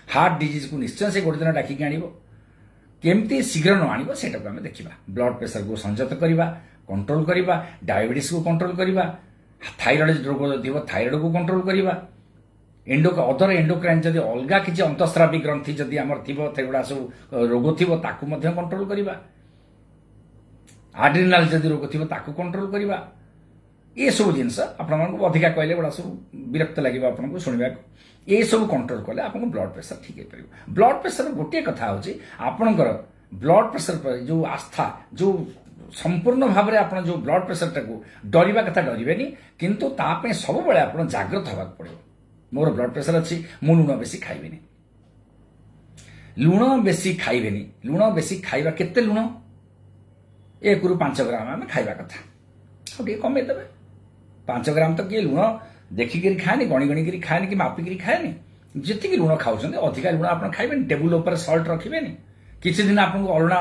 हार्ट डिजीज को निश्चय से गोटे दिन डाकिक आण केमती शीघ्र न आण से देखा ब्लड प्रेशर को संयत करवा कंट्रोल करवा डायबिटीज को कंट्रोल करवा थायराइड रोग थी थायराइड को कंट्रोल करवा अदर एंडोक्राइन जदि अलग किसी अंतस्रावी ग्रंथि जदि आम थी गुड़ा सब रोग थी कंट्रोल करवा आड्रिनाल जदि रोग थी कंट्रोल करवा ये सब जिनस आपको अधिका कहले गुड़ा सब विरक्त लगे आपको शुणा ये सब कंट्रोल कले आपको ब्लड प्रेशर ठीक है ब्लड प्रेशर गोटे कथा हूँ आपणकर ब्लड प्रेशर पर जो आस्था जो संपूर्ण भाव में आप जो ब्लड प्रेशर टाक डरवा कथा डरवे किंतु ताप सब बड़े आप जाग्रत होगा पड़ो मोर ब्लड प्रेशर अच्छी मु लुण बेसी खाइबेनी लुण बेसी खाइबेनी लुण बेसी खाइबा केते लुण 1 ରୁ 5 ग्राम आम खाइबा कथा टे कमेदेवे 5 ग्राम तो किए लुण देखिकी खाएनि गणी गणिकी खाएनि कि मापिकी खाएनि जी लुण खाऊँ अधिका लुण आप खाइबेनी टेबुल उपर सल्ट रखिबेनी किसी दिन आपको अलना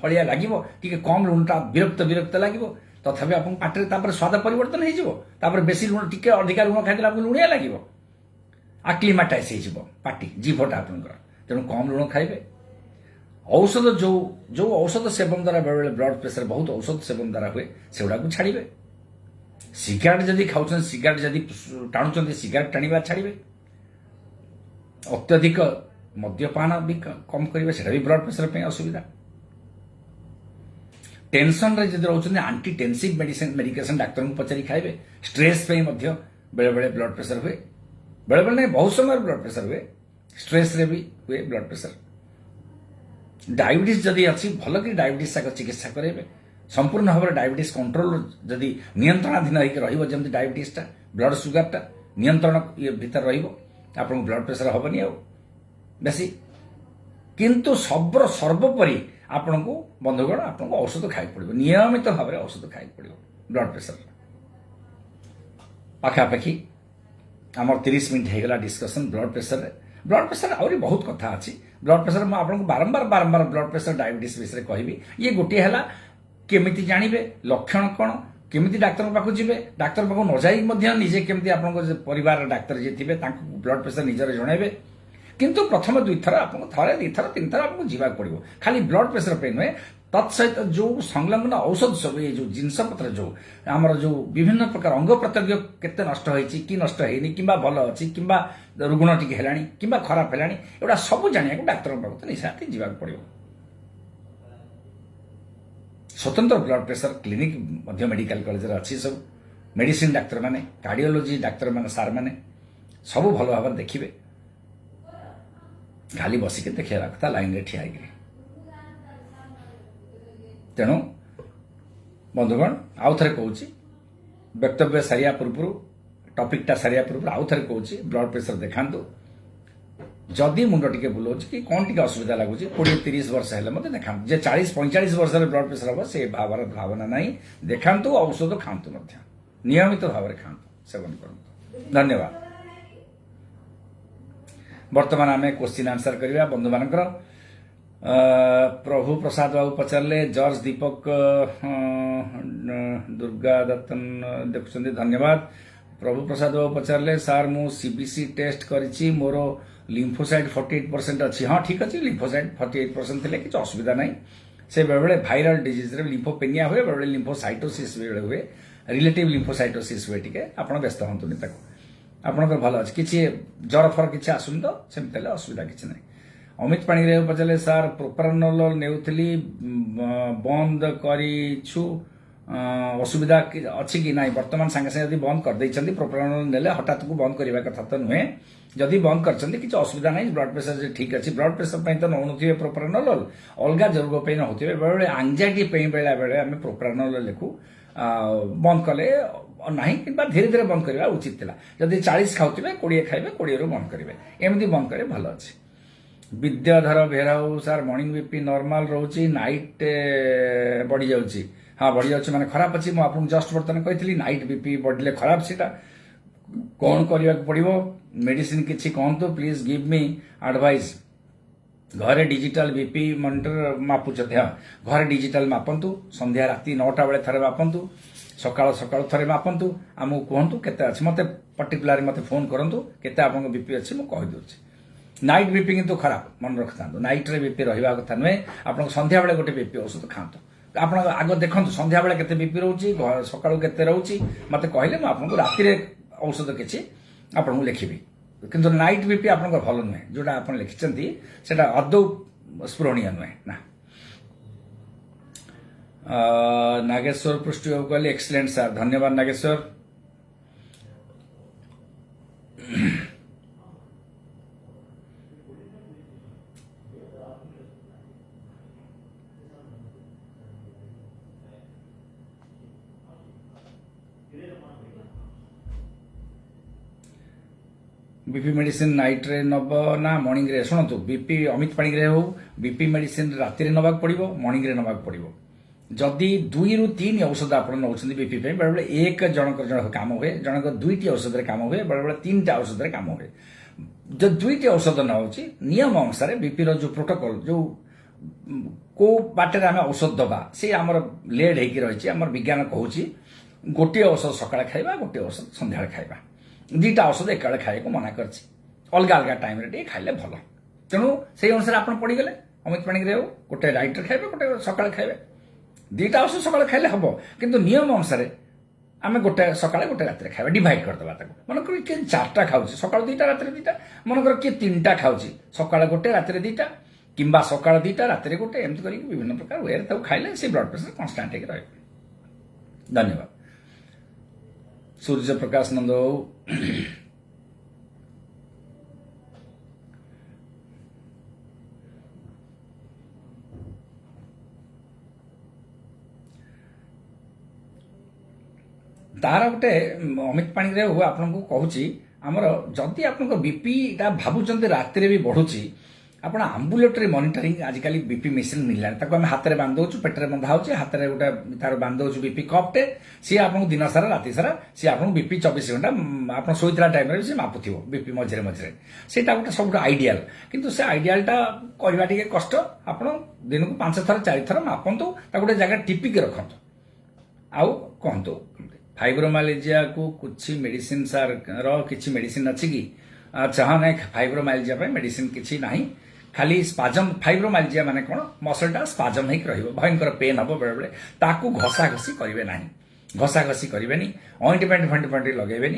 भलिया लगे टी कम लुणटा विरक्त विरक्त लगे तथापि आप पाटे स्वाद परिवर्तन हो बेसी लुण टी अधिका लुण खाई आपको लुणिया लगे आक्लिमाटाइज हो पाटी जीभटा आपंकर तेणु कम लुण खाइबे औषध जो जो औषध सेवन द्वारा बेले ब्लड प्रेशर बहुत औषध सेवन द्वारा हुए से गुड़ा छाड़े सिगारेट जदि खाऊँ सिगारेट जदि टाणुंट सिगारेट टाणवा छाड़े अत्यधिक मद्यपान भी कम करेंगे से ब्लड प्रेशर असुविधा टेंशन रे जदि रोचते आंटी टेंसिव मेडिकेशन डाक्तर को पचारि खाइबे स्ट्रेस बेले बेले ब्लड प्रेशर हुए बेले बेले नहीं बहुत समय ब्लड प्रेशर हुए स्ट्रेस रे भी हुए ब्लड प्रेशर डायबिटीज जदि अच्छी भल कि डायबिटीज चिकित्सा करेंगे संपूर्ण भाव में डायबिटीज कंट्रोल जदि नियंत्रणाधीन होकर रही डायबिटीजटा ब्लड सुगरटा नियंत्रण भीतर रहा ब्लड प्रेशर हेनी बेसी किंतु सर्वोपरि आपण को बंधुगण आपको औषध खाई पड़ो नियमित भाव में औषध खाई पड़ो ब्लड प्रेशर पाखापाखि आम 30 मिनट होगा डिस्कसन ब्लड प्रेशर आहरी बहुत कथा अच्छी ब्लड प्रेशर मुझे आपको बारंबार बारंबार ब्लड प्रेशर डायबिटीज विषय कहबी ये गोटे है केमिति जानवे लक्षण कौन केमिति डाक्तर पाखु जी डाक्तर पाखु न जाई निजे केमिति आपन परिवार डाक्तर जी थे ब्लड प्रेशर निजर जनइबे किंतु प्रथम 2 थर आपको थे 2 थर 3 थर आपको जीवाक पड़ो खाली ब्लड प्रेशर पे नुहे तत्सहित जो संलग्न औषध सब ये जो जिनपतर जो आमर जो विभिन्न प्रकार अंग प्रत्यंग केते नष्ट होइछि कि नष्ट होइनि किंबा भल अछि किंबा रुग्ण टिके हेलानी किंबा खराब हेलानी एटा सब जानिया को डाक्तर पाखु निशाती जीवाक पड़ो स्वतंत्र ब्लड प्रेशर क्लिनिक मध्य मेडिकल कॉलेज अच्छी सब मेडिसिन डाक्तर माने कार्डियोलॉजी डाक्तर माने सार माने सब भल भाव देखिए खाली बसिके देखा कथा लाइन रे ठिया तेणु बंधुगण आउ थे कहूँ वक्तव्य सारिया पूर्व टॉपिकटा सारिया पूर्व आउ थे कहूँ ब्लड प्रेशर देखातु जदि मुंड टिके बुलाऊँ कि कौन टिके असुविधा लगुच 20-30 वर्ष है मत देखा जे 40-45 वर्ष ब्लड प्रेशर हम से भावना ना देखातु औषध खातु नियमित भाव में खातु सेवन करूँ धन्यवाद वर्तमान आम क्वेश्चन आंसर करवा बंधु मानकर प्रभु प्रसाद बाबू पचारे जॉर्ज दीपक दुर्गा दत्तन देखुं धन्यवाद प्रभु प्रसाद बाबू पचारे सार मु सीबीसी टेस्ट करी मोर लिम्फोसाइट 48% अच्छी हाँ ठीक अच्छे लिम्फोसाइट 48% थे कि असुविधा ना से बेले बेले भाइराल डिजीज रे लिम्फोपेनिया हुए बेले बेले लिम्फोसाइटोसिस बेले हुए रिलेटिव लिम्फोसाइटोसिस हुए टिके आप व्यस्त हूँ आपंकर भल अच्छे किसी जर फर किसी आसुन तो सेमती असुविधा किसी ना अमित पाणीग्राही पचारे सार प्रोप्रानोल नेउथली बंद करिछु असुविधा अच्छी कि ना वर्तमान सांगे सांगे बंद कर देइछन्ती प्रोप्रानोल नेले हठात को बंद करबा कथा तो नुहे जदि बंद करछन्ती किछि असुविधा नहीं ब्लड प्रेशर ठीक अच्छी ब्लड प्रेशर पे तो नौनुथिबे प्रोप्रानोल अलग रोग पे नहोथिबे बेले एंजाइटी पे बेला बेले आमे प्रोप्रानोल लिखु बंद कले नहीं कि धीरे धीरे बंद करवा उचित थिला जदि 40 खाउथिबे 20 खाइबे 20 रु बंद करिवे एमती बंद करे भल अछि विद्याधर भेराऊ सार मॉर्निंग बीपी नॉर्मल रोची नाइट बढ़ी जाउची हाँ बढ़ी जाउची माने खराब अछि मु आपन जस्ट बर्तन कहितली नाइट बीपी बढ़ले खराब सेटा कौन करबा पड़िबो मेडिसिन किछि कहंतु प्लीज गिव मी एडवाइस घरे डिजिटल बीपी मॉनिटर मापुचते हाँ घरे डिजिटल मापंतु संध्या राति 9टा बेले थरे मापंतु सकाळ सकाळ थरे मापंतु आमु कहंतु केते अछि मते पर्टिकुलर मते फोन करंतु केते आपन बीपी अछि मु कहि दोछि नाइट बीपी किंतु खराब मन रखता नाइट रे बीपी रहिबा कथा नुहे आपन संध्या बेले गोटे बीपी औषध खांतु आपण आग देखंतु संध्या बेले केते बीपी रहउची सकाळ केते रहउची मते कहले म आपन राति रे औषध किछि आपन को लिखिबी किंतु नाइट बीपी आपन भल नुहे जोटा आपन लिखिचंती सेटा आदौ स्मरणीय नुहे ना नागेश्वर पृष्ठ कहले एक्सीलेंट सर धन्यवाद नागेश्वर बीपी मेडिसिन नाइट रे नब ना मॉर्निंग रे शुणु बीपी अमित पाणीग्राही हो बीपी मेडिसिन राति रे नबाक पड़िबो मॉर्निंग रे नबाक पड़िबो जदि 2 ରୁ 3 औषध आप नौकरी बीपी बेले बेले एक जन काम हुए जनक 2टी औषध काम हुए बेले बेले 3टा औषध काम हुए जो 2टी औषध नौची नियम अनुसार बीपी रो जो प्रोटोकॉल जो को बाटे आम औषध दबा से आमर लेड होगी रही आम विज्ञान कहूँ गोटे औषध सकाଳେ खाइबा गोटे औषध संध्या खाइबा 2टा औषध एकाले खाइबा मना करछि अलग अलग टाइम रे खाइले भल तेणु से अनुसार आप पड़गले अमित पाणीग्राही गोटे राइट रे खाइबे गोटे सकाଳେ खाइबे 2टा औषध सकाଳେ खाइले हम किंतु नियम अनुसार आम गोटे सकाଳେ गोटे राति खाइबा डिवाइड करदबा ताको मन कर किए 4टा खाउछि सकाळ 2टा राति 2टा मन कर किए 3टा खाउछि सकाଳେ गोटे राति 2टा किंबा सकाळ 2टा राति गोटे एमती करी विभिन्न प्रकार वे ताको खाइले से ब्लड प्रेशर कांस्टेंट होके रहे धन्यवाद सूर्य प्रकाश नंद बाबू तार गोटे अमित पाणिग्राही बाबू आपको कहूँ आमर जदि आप बीपीटा भावुं रात भी बढ़ुची आप आम्बुलेटरी मॉनिटरिंग आजिकल बीपी मेसीन मिलला आम हाथ में बांध दौ पेटर बंधा हो हाथ में गोटे तार बांध दौ बीपी कपटे सी आपको दिन सारा राति सारा सी आपको बीपी 24 घंटा आप शोला टाइम सी मापुव बीपी मझे मझे से गोटे सब आइडियाल किंतु से आइडियालटा करवा टे कष्ट आप दिन को 5 थर 4 थर मापतु गोटे जगह टिपिक रखत आउ कहतु फाइब्रोमाइल्जिया को कुछ मेडिसिन सार किसी मेडिसिन अच्छी कि अच्छा हाँ ना फाइब्रोमाइल्जिया मेडिसिन किसी ना खाली स्पाजम फाइब्रोमाइल्जिया माने कौन मसलटा स्पाजम होकर रहिबो भयंकर पेन हम बेले बेले ताकू घसा घसी करेंगे ना घसा घसी करेंगे ऑइंटमेंट फंटमेंट लगेबे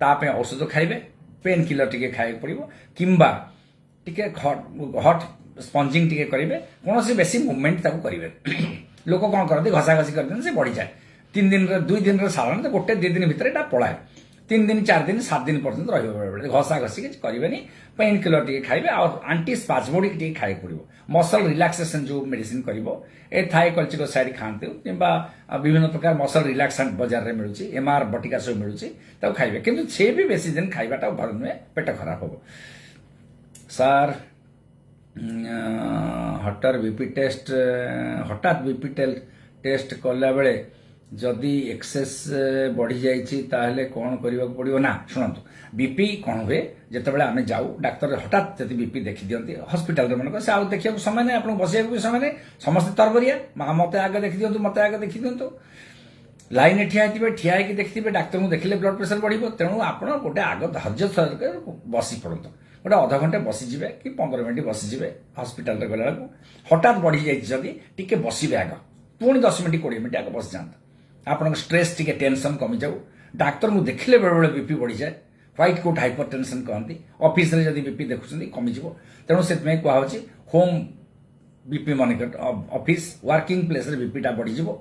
तापे औषध खाइबे पेन किलर टिके खाइक पड़ो किंबा टिके हट स्पंजिंग टिके करेंगे कौन से बेसी मूवमेंट ताकू करेंगे लोक कौन करते घसा घसी कर से बढ़ी जाए 3 दिन 2 दिन साधारण गोटे 2 दिन भितर पलाए 3 दिन 4 दिन 7 दिन पर्यंत रही घसा घसी किसी करेंगे पेन किलर टी खाइबे और आंटी स्पाजमोडिक टी खाई पड़ो मसल रिलैक्सेशन जो मेडिसिन करिवो ए थाई कल्चिकोसाइड खाते किंबा विभिन्न प्रकार मसल रिलैक्सेंट बाजार में मिलूँ एमआर बटिका सब मिलूँ खाइबे किंतु से भी बेसी दिन खाइबाटा भल नुहे पेट खराब हम सार हठात बीपी टेस्ट कला बेले जदि एक्सेस बढ़ी जाइए कौन करने पड़ो ना शुणु बीपी कौन हुए जिते आम जाऊ डाक्तर हठात जब बीपी देखी दिखती हस्पिटाल मन से आउ देखा समय नहीं आपको बस भी समय नहीं समस्त तरबरिया मत आगे देखी दिंतु मत आगे देखी दिंतु लाइन ठिया देखिए डाक्तर को देखिले ब्लड प्रेशर बढ़ो तेणु आप गोटे आग धैर्य बसी पड़त गोटे अध घंटे बसीजे कि 15 मिनट बसीजे हस्पिटाल गला हठात बढ़ी जाइए टी बसवे आग पुणी 10 मिनट 20 मिनट आगे बस जाता आपन स्ट्रेस टी टेंशन कमी जाऊ डाक्तर को देखिले बेले बेले बीपी बढ़ी जाए व्हाइट कोट हाइपरटेंशन कहती ऑफिस रे जदि बीपी देखुछंती कमिजिव तेणु से कहूँ home BP monitor office working place रे बीपीटा बढ़ीजिव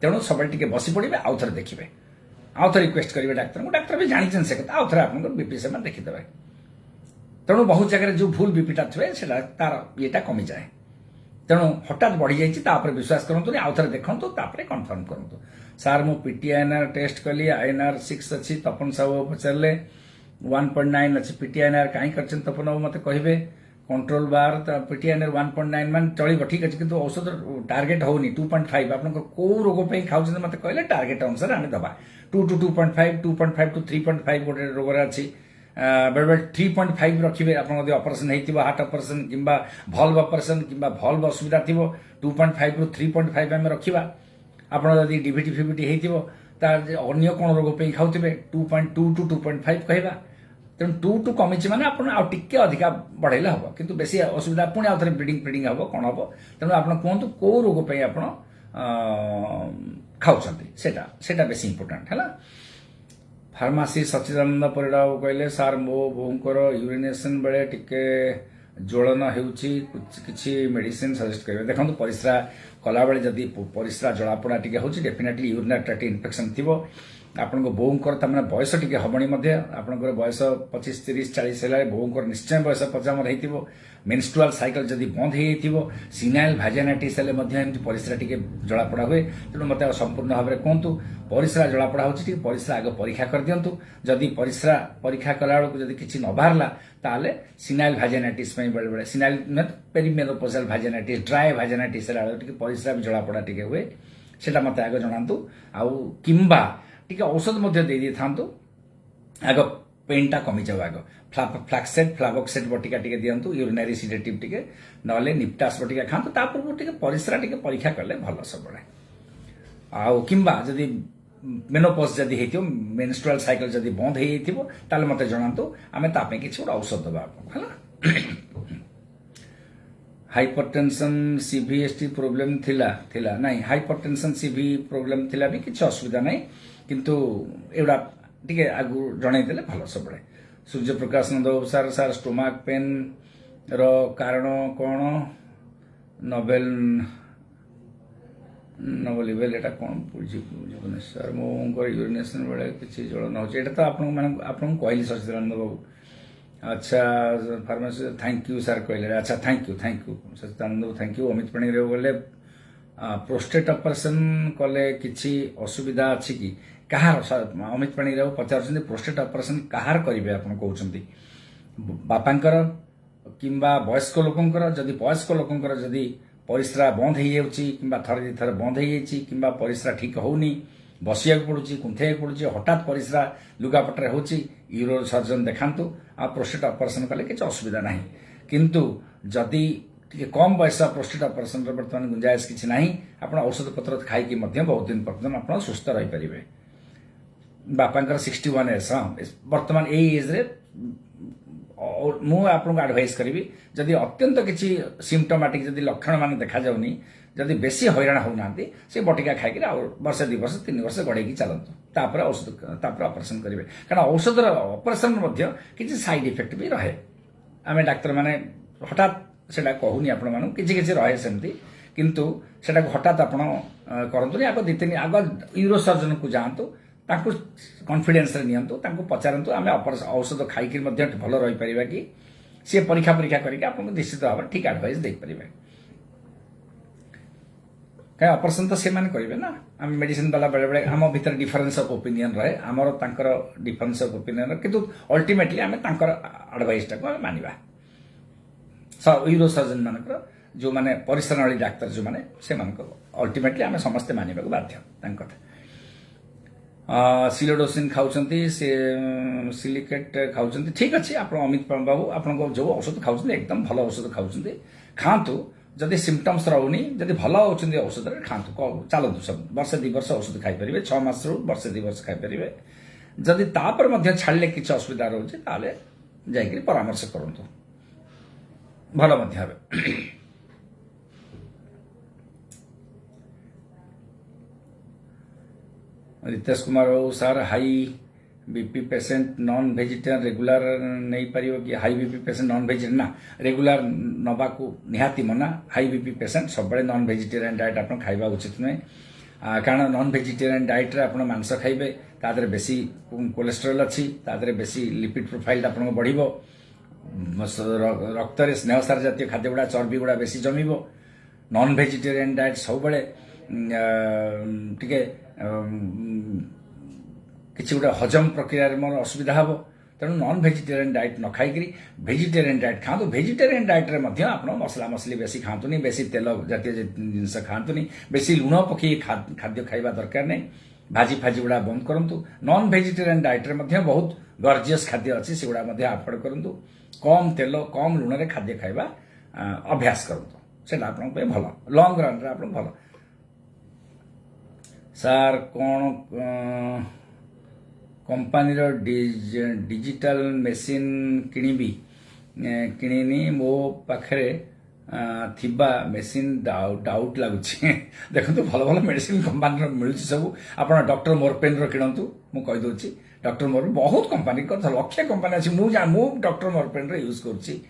तेणु सब टे बसी पड़े आउ थे देखिए आउ थे रिक्वेस्ट करेंगे डाक्तर भी जानी से कथा आउ थे आप बीपी से देखीदे तेणु बहुत जगह जो भूल बीपीटा थे से तार येटा कमी जाए तेणु हठात बढ़ी जाइए विश्वास करूँ आउ थे देखूँ कन्फर्म करूँ सार मु पीटीआईएनआर टेस्ट कली आईएनआर 6 अच्छी तपन साहू पचारे 1.9 अच्छी पीटीआईएनआर कहीं कर तपन बाबू मत कहे कंट्रोल बार पीटीआईएनआर 1.9 मान चलो ठीक अच्छे किंतु औषध टार्गेट होनी 2.5 आप कौ रोग खाऊ मत कहले टार्गेट अनुसार आम दबा 2 to 2.5 2.5 to 3.5 गोटे रोग अच्छी बेले बेले 3.5 रखिए आप ऑपरेशन होती हार्ट ऑपरेशन किंबा भल्व ऑपरेशन किंबा भल्व असुविधा थी 2.5 रू 3.5 आम रखा आप डीवीटी फिविटी होता अन्य कौन रोग पे खाऊे 2.2 to 2.5 कहवा तेणु 2 टू कमी मैंने आपके अधिका बढ़ेले हम किंतु बेसी असुविधा पुणी आउ थे ब्लीडिंग फिडिंग हम कौन हम तेणु आप कहतु कौ रोग पे आप खाऊँ बेसी इंपोर्टाट है फार्मासी सच्चिदानंद परिड़ा कहले सार मो बोर यूरिनेशन बेले टिके ज्वलन होची मेडिसिन सजेस्ट करेंगे देखो परिस्रा कला बेले जदि परिस्रा जलापोड़ा टी हो डेफिनेटली यूरिनरी ट्रैक्ट इन्फेक्शन थी आपण बोकर तमें बयस टी हबणी आपंकर बयस 25-30-40 है बोकर निश्चय बयस 50 हो मेन्स्ट्रुअल साइकिल जदि बंद हो सिनाइल भाजानाइटिस परिस्रा टी जलापोड़ा हुए तेणु मत संपूर्ण भाव में कहतु परिस्रा जलापोड़ा हो परिस्रा आग परीक्षा कर दिंतु जदि परिस्रा परीक्षा कला बेलू किसी न बाहरला ताले सिनाइल भाजानाइटिस बेले बेले सिनाइल पेरिमेनोपॉजल भाजानाइटिस ड्राए भाजानाइटिस परिस्रा भी जलापोड़ा टी हुए से मत आग जनातु आउ किंबा टिके औषध दे था आग पेनटा कमी जाऊ आग फ्लाक्सेट फ्लावोक्सेट बटिका टिके दिंतु यूरिनरी सिडेटिव टिके नले निप्टास बटिका खातु तापूर्व टिके परिस्रा टिके परीक्षा कले भल सब आउ किंबा जदि मेनोपॉज जदि हेतियो मेन्स्ट्रुअल साइकिल जदि बंद हे थिबो ताले मते जणांतु आमे तापे किछि गोटे औषध दबा हला हाइपरटेंशन सीवीएसटी प्रॉब्लम थिला नहीं हाइपरटेंशन सीवी प्रॉब्लम थिला भी किछि असुविधा नहीं किंतु एवडा टिके आगु जणाई देले भल सब सूर्य प्रकाश नंद सार सार स्टोमाक पेन रो कारण कौन नोवेल ନବଲି ବେଲେ ଏଇଟା କ'ଣ ବୁଝିବୁନି ସାର୍ ମୋର ୟୁରିନେସନ୍ ବେଳେ କିଛି ଜଳ ନ ହେଉଛି ଏଇଟା ତ ଆପଣଙ୍କୁ କହିଲି ସଚିଦାନନ୍ଦ ବାବୁ। ଆଚ୍ଛା ଫାର୍ମାସି ଥ୍ୟାଙ୍କ ୟୁ ସାର୍ କହିଲେ। ଆଚ୍ଛା ଥ୍ୟାଙ୍କ ୟୁ ସଚିଦାନନ୍ଦ ବାବୁ ଥ୍ୟାଙ୍କ ୟୁ। ଅମିତ ପାଣିଗ୍ରାହୀ ଗଲେ ପ୍ରୋଷ୍ଟେଟ୍ ଅପରେସନ୍ କଲେ କିଛି ଅସୁବିଧା ଅଛି କି? କାହାର ଅମିତ ପାଣିଗ୍ରାହୀ ପଚାରୁଛନ୍ତି ପ୍ରୋଷ୍ଟେଟ୍ ଅପରେସନ୍ କାହାର କରିବେ ଆପଣ କହୁଛନ୍ତି? ବାପାଙ୍କର କିମ୍ବା ବୟସ୍କ ଲୋକଙ୍କର? ଯଦି ବୟସ୍କ ଲୋକଙ୍କର ଯଦି ପରିସ୍ରା ବନ୍ଦ ହେଇଯାଉଛି କିମ୍ବା ଥରେ ଦୁଇ ଥର ବନ୍ଦ ହେଇଯାଇଛି କିମ୍ବା ପରିସ୍ରା ଠିକ୍ ହେଉନି, ବସିବାକୁ ପଡ଼ୁଛି, କୁନ୍ଥେଇବାକୁ ପଡ଼ୁଛି, ହଠାତ୍ ପରିସ୍ରା ଲୁଗାପଟରେ ହେଉଛି, ୟୁରୋ ସର୍ଜନ ଦେଖାନ୍ତୁ। ଆଉ ପ୍ରୋଷ୍ଟେଟ୍ ଅପରେସନ୍ କଲେ କିଛି ଅସୁବିଧା ନାହିଁ। କିନ୍ତୁ ଯଦି ଟିକେ କମ୍ ବୟସ ପ୍ରୋଷ୍ଟେଟ୍ ଅପରେସନ୍ର ବର୍ତ୍ତମାନ ଗୁଞ୍ଜାଇଶ କିଛି ନାହିଁ, ଆପଣ ଔଷଧପତ୍ର ଖାଇକି ମଧ୍ୟ ବହୁତ ଦିନ ପର୍ଯ୍ୟନ୍ତ ଆପଣ ସୁସ୍ଥ ରହିପାରିବେ। ବାପାଙ୍କର 61 ଏଜ୍, ହଁ ବର୍ତ୍ତମାନ ଏଇ ଏଜ୍ରେ ମୁଁ ଆପଣଙ୍କୁ ଆଡଭାଇସ୍ କରିବି ଯଦି ଅତ୍ୟନ୍ତ କିଛି ସିମ୍ପଟୋମାଟିକ୍ ଯଦି ଲକ୍ଷଣ ମାନେ ଦେଖାଯାଉନି, ଯଦି ବେଶୀ ହଇରାଣ ହେଉନାହାନ୍ତି, ସେ ବଟିକା ଖାଇକି ଆଉ ବର୍ଷେ 2 ବର୍ଷ 3 ବର୍ଷ ଗଡ଼େଇକି ଚାଲନ୍ତୁ, ତାପରେ ଅପରେସନ୍ କରିବେ। କାରଣ ଔଷଧର ଅପରେସନ୍ ମଧ୍ୟ କିଛି ସାଇଡ୍ ଇଫେକ୍ଟ ବି ରହେ। ଆମେ ଡାକ୍ତରମାନେ ହଠାତ୍ ସେଟା କହୁନି ଆପଣମାନଙ୍କୁ, କିଛି କିଛି ରହେ ସେମିତି, କିନ୍ତୁ ସେଟାକୁ ହଠାତ୍ ଆପଣ କରନ୍ତୁନି। ଆଗ 2-3 ଆଗ ୟୁରୋ ସର୍ଜନକୁ ଯାଆନ୍ତୁ, ତାଙ୍କୁ କନଫିଡେନ୍ସରେ ନିଅନ୍ତୁ, ତାଙ୍କୁ ପଚାରନ୍ତୁ ଆମେ ଔଷଧ ଖାଇକି ମଧ୍ୟ ଭଲ ରହିପାରିବା କି? ସିଏ ପରୀକ୍ଷା କରିକି ଆପଣଙ୍କୁ ନିଶ୍ଚିତ ଭାବରେ ଠିକ୍ ଆଡଭାଇସ୍ ଦେଇପାରିବେ। କାହିଁ ଅପରେସନ୍ ତ ସେମାନେ କରିବେ ନା, ଆମେ ମେଡିସିନ ବାଲା ବେଳେବେଳେ ଆମ ଭିତରେ ଡିଫରେନ୍ସ ଅଫ୍ ଓପିନିଅନ୍ ରହେ, ଆମର ତାଙ୍କର ଡିଫରେନ୍ସ ଅଫ୍ ଓପିନିଅନ୍, କିନ୍ତୁ ଅଲ୍ଟିମେଟଲି ଆମେ ତାଙ୍କର ଆଡଭାଇସ୍ଟାକୁ ଆମେ ମାନିବା। ୟୁରୋ ସର୍ଜନ ମାନଙ୍କର ଯେଉଁମାନେ ପରିଶ୍ରମୀ ଡାକ୍ତର ଯେଉଁମାନେ, ସେମାନଙ୍କ ଅଲ୍ଟିମେଟଲି ଆମେ ସମସ୍ତେ ମାନିବାକୁ ବାଧ୍ୟ ତାଙ୍କ କଥା। ସିଲୋଡୋସିନ୍ ଖାଉଛନ୍ତି, ସେ ସିଲିକେଟ୍ ଖାଉଛନ୍ତି, ଠିକ୍ ଅଛି। ଆପଣ ଅମିତ ବାବୁ ଆପଣଙ୍କ ଯେଉଁ ଔଷଧ ଖାଉଛନ୍ତି ଏକଦମ ଭଲ ଔଷଧ ଖାଉଛନ୍ତି, ଖାଆନ୍ତୁ। ଯଦି ସିମ୍ପଟମ୍ସ ରହୁନି, ଯଦି ଭଲ ହେଉଛନ୍ତି ଔଷଧରେ ଖାଆନ୍ତୁ, ଚାଲନ୍ତୁ ସବୁ ବର୍ଷେ 2 ବର୍ଷ ଔଷଧ ଖାଇପାରିବେ, 6 ମାସରୁ ବର୍ଷେ 2 ବର୍ଷ ଖାଇପାରିବେ। ଯଦି ତାପରେ ମଧ୍ୟ ଛାଡ଼ିଲେ କିଛି ଅସୁବିଧା ରହୁଛି ତାହେଲେ ଯାଇକରି ପରାମର୍ଶ କରନ୍ତୁ, ଭଲ ମଧ୍ୟ ହେବେ। रितेश कुमार बाबू sir high BP patient non vegetarian regular नहीं पारियो कि? High BP patient non vegetarian ना रेगुलर नबाकू निहाती मना। हाई बीपी पेसेंट सब नॉन वेजिटेरियन डाएट आप खाइबा उचित नुहे, कारण नॉन वेजिटेरियन डाएट रे आप मांस खाइबे, तादरे बेसी कोलेस्ट्रोल अच्छी, तादरे बेसी लिपिड प्रोफाइल आप बढ़िबो, रक्त रे स्नेहसार जातीय खाद्य गुड़ा चर्बी गुड़ा बेसी जमीबो। नॉन वेजिटेरियन डाएट सब टिके किसी गोटे हजम प्रक्रिया मोर असुविधा हे, तेणु नॉन वेजिटेरियन डाएट न खाई वेजिटेरियन डाएट खातु। वेजिटेरियन डाएट रे मध्य आप मसला मसली बेसी खातुनी, बेसी तेल जातीय जिनस खातुनी, बेसी लुण पकई खाद्य खाइबा दरकार नहीं, भाजी फाजी गुड़ा बंद करंतु। नॉन वेजिटेरियन डाएट रे मध्य बहुत गर्जियस खाद्य अच्छी, से गुड़ा अवॉइड करंतु। कम तेल कम लुण रे खाद्य खाइबा अभ्यास करंतु, सेटा आपन पे भलो, लॉन्ग रन रे आपन भलो। सार कौन कंपनी डिजिटल मेसीन किनिबी किनिनी मो पाखरे थिबा मेसीन डाउट लगुच। देखो भल भल मेडिसिन कंपनी मिलूँ सब, आप डॉक्टर मोरपेन किणतु, मुझे कहीदे डॉक्टर मोरपेन बहुत कंपनी लक्ष्य कंपनी अच्छी, मु डॉक्टर मोरपेन यूज करुच्ची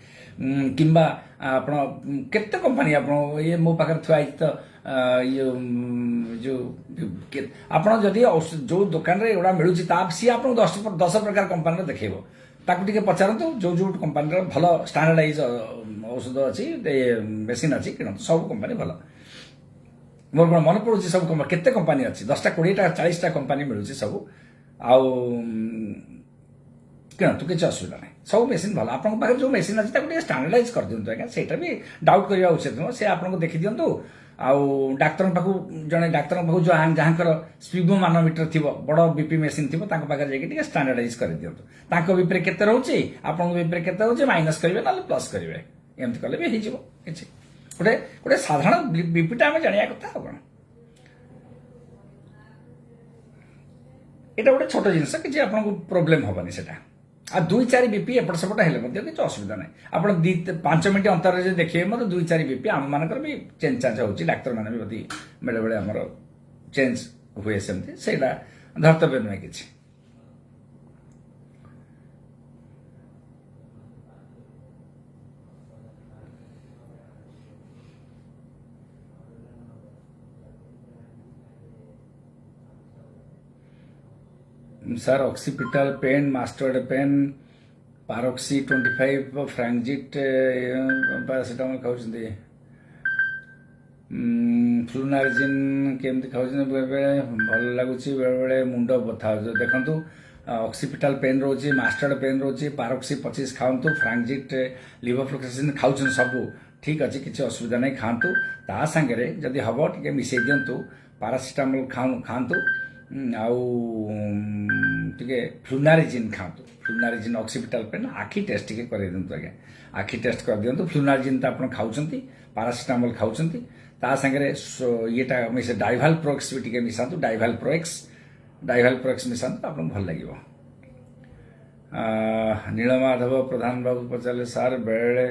किंबा आप केते कंपनी आप ये मो पाखे थुआई तो ये जो आप जो दुकान रे एगुड़ा मिलूँ सी आप 10 प्रकार कंपनी देखो, ताकू टिके पचारतु जो जो कंपनी भल स्टैंडर्डाइज औषध अच्छी मेसीन अच्छी कि सब कंपनी भल। मोर कौन मन पड़ू सब केते कंपनी अच्छी 10टा 20टा 40टा कंपनी मिलूँ सब आउ किणतु किसी असुविधा नहीं, सब मेसीन भल। आप जो मेसीन अच्छी स्टैंडर्डाइज कर दिंतु आज्ञा, सेटा भी डाउट करवा उचित नुह, से आपको देखी दिंतु। आउ डाक्तर पाखु जड़े डाक्तर पाखु जो जहाँकर स्पिगो मानोमीटर थी बड़ बीपी मेसीन थी पाखे जाइए स्टैंडर्डाइज कर दिंतु, तांको बीपी केते रोचे आपन बीपी केते रोचे माइनस करेंगे ना प्लस करेंगे, एमती कले भी हो किसी गोटे गोटे साधारण बीपीटा आम जाना कथा कौन। এটা গোটে ছোট জিনিস, কিছু আপনার প্রোবলেম হবনি সেটা। আর 2-4 बीपी एपट सेपट हेले किसी असुविधा ना। आप 5 मिनट अंतर देखिए मतलब 2-4 बीपी आम मानकर भी चेंज चांज हो, डाक्तर मैंने भी बेले बेले आमर चेंज हुए सेमती, से धर्तव्य नुहे किसी। Sir occipital pain mastoid pain पारोक्सी 25 फ्रांजिट पैरासिटामोल खाऊଛନ୍ତି फ्लुनारिजिन केमती खाऊଛନ୍ତି बेले भल लगुच बेले मुंड बथा देखु ऑक्सीपिटल पेन रोचे मास्टर्ड पेन रोचे पारोक्सी 25 खातु फ्रांजिट लिवोफ्लोक्सासिन खाऊँ सब ठीक अच्छे किसी असुविधा नहीं खातु ता सांगे जदि हम टे मिसई दिंतु पारासिटामोल खातु टे फ्लुनारिजिन खातु फ्लुनारिजिन ऑक्सीपिटल पेन आखि टेस्ट टे कर दिंतु आज्ञा आखि टेस्ट कर दिंतु फ्लुनारिजिन तो आप खाऊँ पारासिटामोल खाऊँ ता सांगे येटा मिसे डाइवाल प्रोक्स भी टे मिसातु डाइवाल प्रोक्स मिसातु आप भल लगे नीलमाधव प्रधान बाबू पचारे सार बेले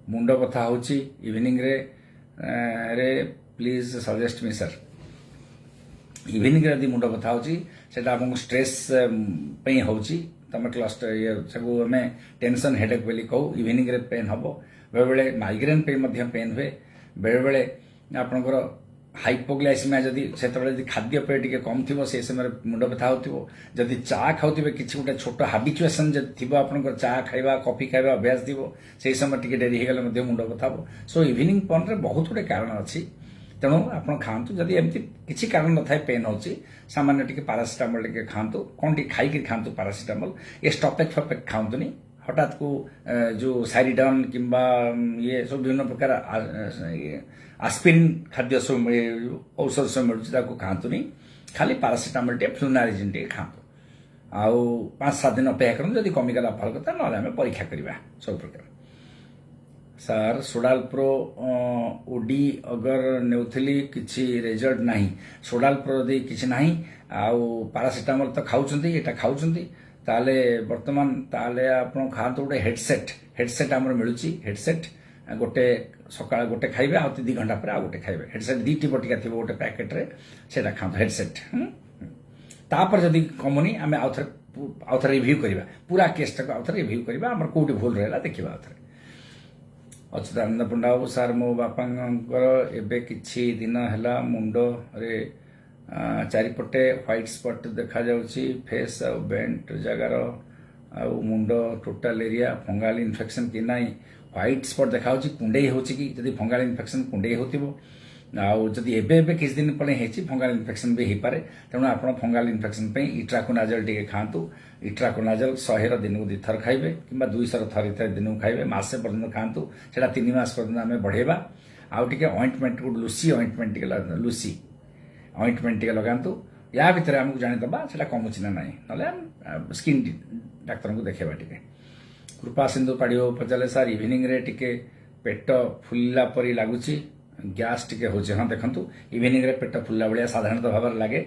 मुंड बथा हो इवनिंग रे please suggest me sir evening रे यदि मुंड बथा हो स्ट्रेस हो तुम क्लस्टर ये सब आम टेंशन हेडेक बोली कहू इवनिंग रे पेन हम बेले बेले माइग्रेन पेन हुए बेले बेले आपंकर हाइपोग्लाइसीमिया जदि से खाद्य पेय टी कम थी से समय मुंड बथा हो जदि चा खाऊे कि गोटे छोट हाबिचुएसन जब थी आप चा खाଇବା कॉफी खाଇବା अभ्यास थी से समय टी डेरी होगले मुंड बथा हो सो इवनिंग पेन रे बहुत गुटे कारण अच्छी तेणु आप खातु जदि एमती किसी कारण न था पेन हो सामान्य टी पारासिटामोल टे खातु कौन टी खाई खातु पारासिटामोल ये स्टपेक फपेक खातुनि हठात को जो साइरिडन किंबा ये सब विभिन्न प्रकार आस्पिरिन खाद्य सब औषध सब मिलूँ खातुनि खाली पारासिटामोल टे फ्लुनारिजिन टे खातु आउ 5-7 दिन अपेक्षा करूँ जब कमिगला भल कथा ना आम परीक्षा करवा सब प्रकार सर सोडाल प्रो ओडी अगर नेउथिली किछि रिजल्ट नाही सोडाल प्रो दे किछि नाही आउ पारासिटामोल तो खाउछंती एटा खाउछंती ताले वर्तमान ताले आपण खातो गोटे हेडसेट आमर मिलुची हेडसेट गोटे सकाळ गोटे खाइबे आ 2 घंटा पर आ गोटे खाइबे हेडसेट दीटी बटिका थिबो गोटे पैकेट रे सेटा खातो हेडसेट तापर जदि कमुनी आमे आउथर रिव्यू करबा पूरा केस तक आउथर रिव्यू करबा हमर कोठी भूल रहला देखिबा आउथर अच्युतानंद पंडा बाबू सार मो बापांकर एबे किछि दिन हैला मुंड रे चारिपटे व्हाइट स्पॉट देखा जाउची फेस आ बेंट जगार आ मुंड टोटल एरिया फंगाल इन्फेक्शन कि नाही व्हाइट स्पॉट देखा होची कुंडे होची कि जदि फंगाल इन्फेक्शन कुंडे होतिबो आउ जदि एबे किछि दिन पले हेची फंगाल इन्फेक्शन भी हे पारे तेणु आपण फंगाल इन्फेक्शन पे इट्राकोनाजल टिके खातु इट्राकोनाजल 100 दिन को 2 थर खाइबे किंबा 200 थर दिन को खाइबे मासे पर्यंत खातु सेटा 3 मास पर्यंत आमे बढ़ेबा आउ टिके ऑइंटमेंट को लूसी ऑइंटमेंट टिके लगांतु या भितर हमकु जानि दबा सेटा कमुछि ना नाही नले स्किन डाक्टर को देखेबा टिके कृपा सिंधु पाडियो पचाले सार इवनिंग रे टिके पेट फुल्ला परी लागुछि गैस टिके होचे हाँ देखंतु इवनिंग रे पेट फुल्ला बलिया साधारणतः भाव लगे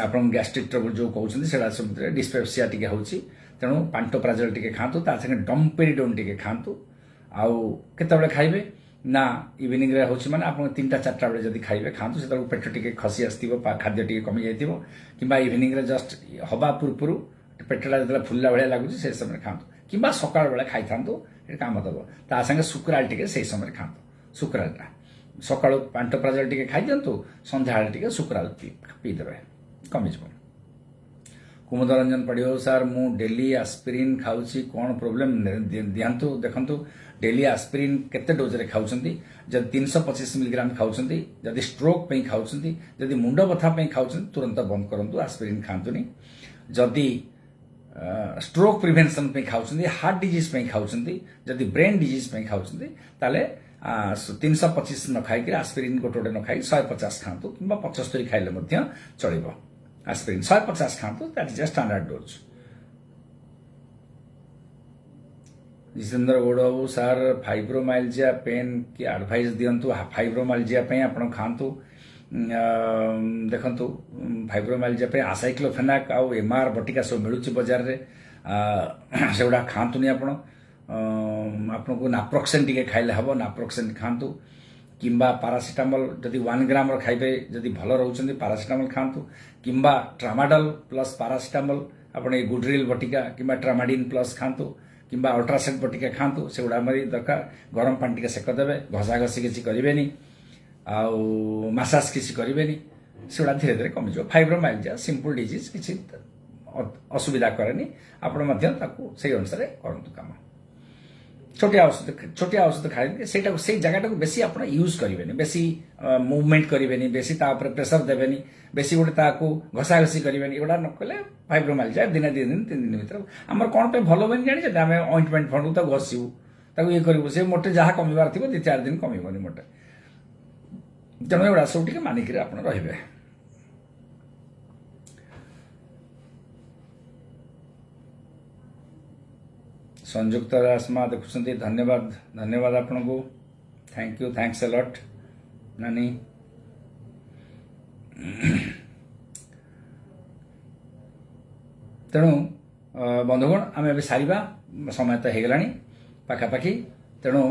आपण गैस्ट्रिक ट्रबल जो कहउछन सेडा सब डिस्पेप्सिया टिके होची तेणु पांटोप्राजोल टिके खातु ता संगे डम्पेरिडोन टिके खातु आउ केतबेले खाइबे ना इवनिंग रे होची माने आपण 3-4 बेले जदी खाइबे खातु से पेट टिके खसी आस्तिबो खाद्य टिके कमी जाइतिबो किंबा इवनिंग रे जस्ट हवा पुरपुरु पेटला जदला फुल्ला बलिया लागुची से समय खातु किंबा सकाळ बेले खाइथांतु ए काम दबो ता संगे शुक्राल टिके से समय खातु शुक्रालटा सकाळु पांटोप्राजोल टिके खाइ दियंतु संध्या टिके शुक्राल पी देबे कमी जब कुमुद रंजन पढ़ियो सार मु डेली आस्पिरिन खाऊची कौन प्रोब्लेम दिंतु देखंतु डेली आस्पिरिन केते डोज रे खाउछंती जब 325 मिलीग्राम खाउछंती जदि स्ट्रोक पे खाउछंती जदि मुंड बथा पे खाउछंती तुरंत बंद करंतु आस्पिरिन खांतुनी जदि स्ट्रोक प्रिवेंशन पे खाउछंती हार्ट डिजीज पे खाउछंती जदि ब्रेन डिजीज पे खाउछंती ताले 325 न खाई कि आस्पिरिन गोटे न खाई 150 खातु कि 75 खाइले मध्य चलिबो आस्पिरिन 150 खातु that is a standard dose Jitendra Gaur बाबू सार फाइब्रोमाइल्जिया पेन की एडवाइस दिंतु फाइब्रोमाइल्जिया पे आपण खातु देखंतु फाइब्रोमाइल्जिया पे आसाइक्लोफेनाक आउ एमआर बटिका सब मिलुची बाजार रे सेगुडा खातुनी आपण आपन को नाप्रोक्सेन टिके खाइले हबो नाप्रोक्सेन खातु किंबा पारासिटामोल जदि 1 ग्राम रो खाइबे जदि भलो रहउचंदी पारासिटामोल खातु किंबा ट्रामाडोल प्लस पारासिटामोल आपण ए गुडरिल बटिका किंबा ट्रामाडिन प्लस खातु किंबा अल्ट्रासेट बटिका खातु सेगुडा मरी दरकार गरम पानी टिके सेक देबे घसा घसी किछि करिवेनी आउ मसाज किछि करिवेनी सेगुड़ा धीरे धीरे कमिज फाइब्रोमाइल्जिया सिंपल डिजीज किसी असुविधा करे आपण से अनुसार करूँ काम छोटिया औषध खाए से जगह बेसी आप यूज करेंगे बेसी मुवमेंट करेंगे बेसी प्रेसर देवेनि बेसी गोटे घसा घसी करेंगे एगुड़ा न कले फाइब्रोमाइल्जिया दिन 2 दिन 3 दिन भर आम कौन पे भल हुए जानी आम ऑइंटमेंट फंडू घसू ये करूँ से मोटे जहाँ कमिबार थी 2-4 दिन कमिबनी मोटे तेणु एगुड़ा सब टे मानिक आप रे संयुक्त आसमा देखुं धन्यवाद धन्यवाद आपण को थैंक यू थैंक्स अलॉट नानी तेणु बंधुगण आम ए सारिबा समय तो हो गलानी पाखापाखि तेणु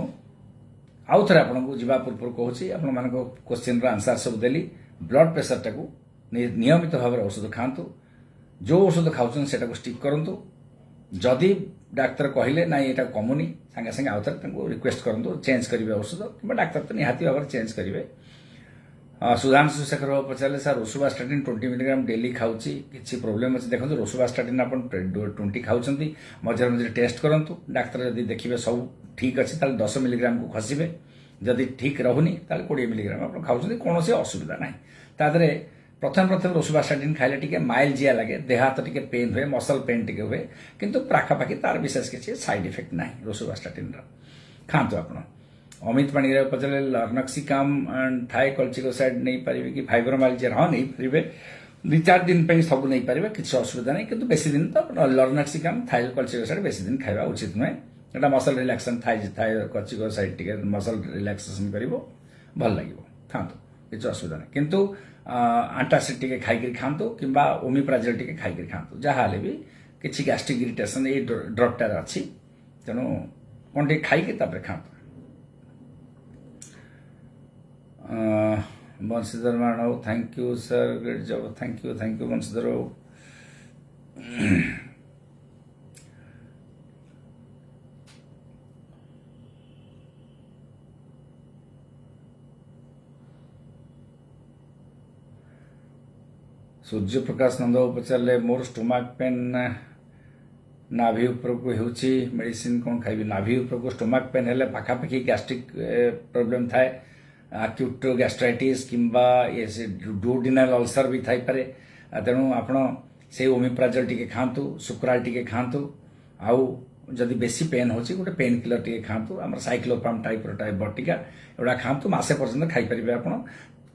आउ थे आपन को जीवा पूर्व कहूँ आपण मान क्वेश्चन आंसर सब देली ब्लड प्रेशर टाक नियमित भाव में औषध खातु जो औषध खाऊँ से स्टिक करूँ जदि डाक्तर कहले ना ये कमुनी सांगे सांगे आउ थे रिक्वेस्ट करूँ चेंज करेंगे औषध कि डाक्तर तो निहाती भाव में चेंज करेंगे सुधांशु शेखर बाबू पचारे सर रोसुवास्टाटिन 20 मिलीग्राम डेली खाऊँ किसी प्रोब्लेम अच्छे देखो रोसुवास्टाटिन आप 20 खाऊँ मझे मझे टेस्ट करूँ डाक्तर जब देखिए सब ठीक अच्छे 10 मिलीग्राम को खसबे जदि ठीक रहुनी 20 मिलीग्राम आप खाऊँ कौन असुविधा ना तादे प्रथम रोसुवास्टाटिन खाइले टिके माइल्जिया लगे देह हाथ टिके पेन हुए मसल पेन टिके हुए किंतु पाखापाखि तार विशेष किसी साइड इफेक्ट ना रोसुवास्टाटिन खातु आप अमित पाणीग्राही पचारे लर्नक्सिकाम थाए कल्चिकोसाइड नहीं पारे कि फाइब्रोमाइल्जिया हाँ नहीं पारे 2-4 दिन पे सब नहीं पारे किसी असुविधा नहीं किंतु बेसी दिन तो लर्नक्सिकाम थाए कल्चिकोसाइड बेसी दिन खाଇବା उचित नुहे एटा मसल रिलैक्सेशन थाए कल्चिकोसाइड टिके मसल रिलैक्सेशन करिवो भल लागिवो खातु किसी असुविधा नहीं किंतु आंटासिड टिके खाई खातु कि ओमिप्राजोल टिके खाई खातु जहाँ भी किसी गैस्ट्रिक इरिटेशन ये ड्रगटा अच्छी तेणु कौन टे खाई खातु Banshidhar Manav thank you sir great job thank you Banshidhar Surya Prakash Nanda पचारे मोर स्टोमाक पेन नाभि उपर को मेडिसिन कौन खाइबी नाभि उपर को स्टोमाक पेन हेले पाखापाखि गैस्ट्रिक प्रॉब्लम थाए एक्यूट गैस्ट्राइटिस किंबा ये डुओडेनाल अल्सर भी थाई पारे तेणु आपण से ओमिप्राजोल टिके खातु सुक्राल टिके खातु आउ जदि बेसी पेन होची गोटे पेन किलर टिके खातु आम साइक्लोपाम टाइप बटिका एगुड़ा खातु मासे पर्यंत खाई पारे आपण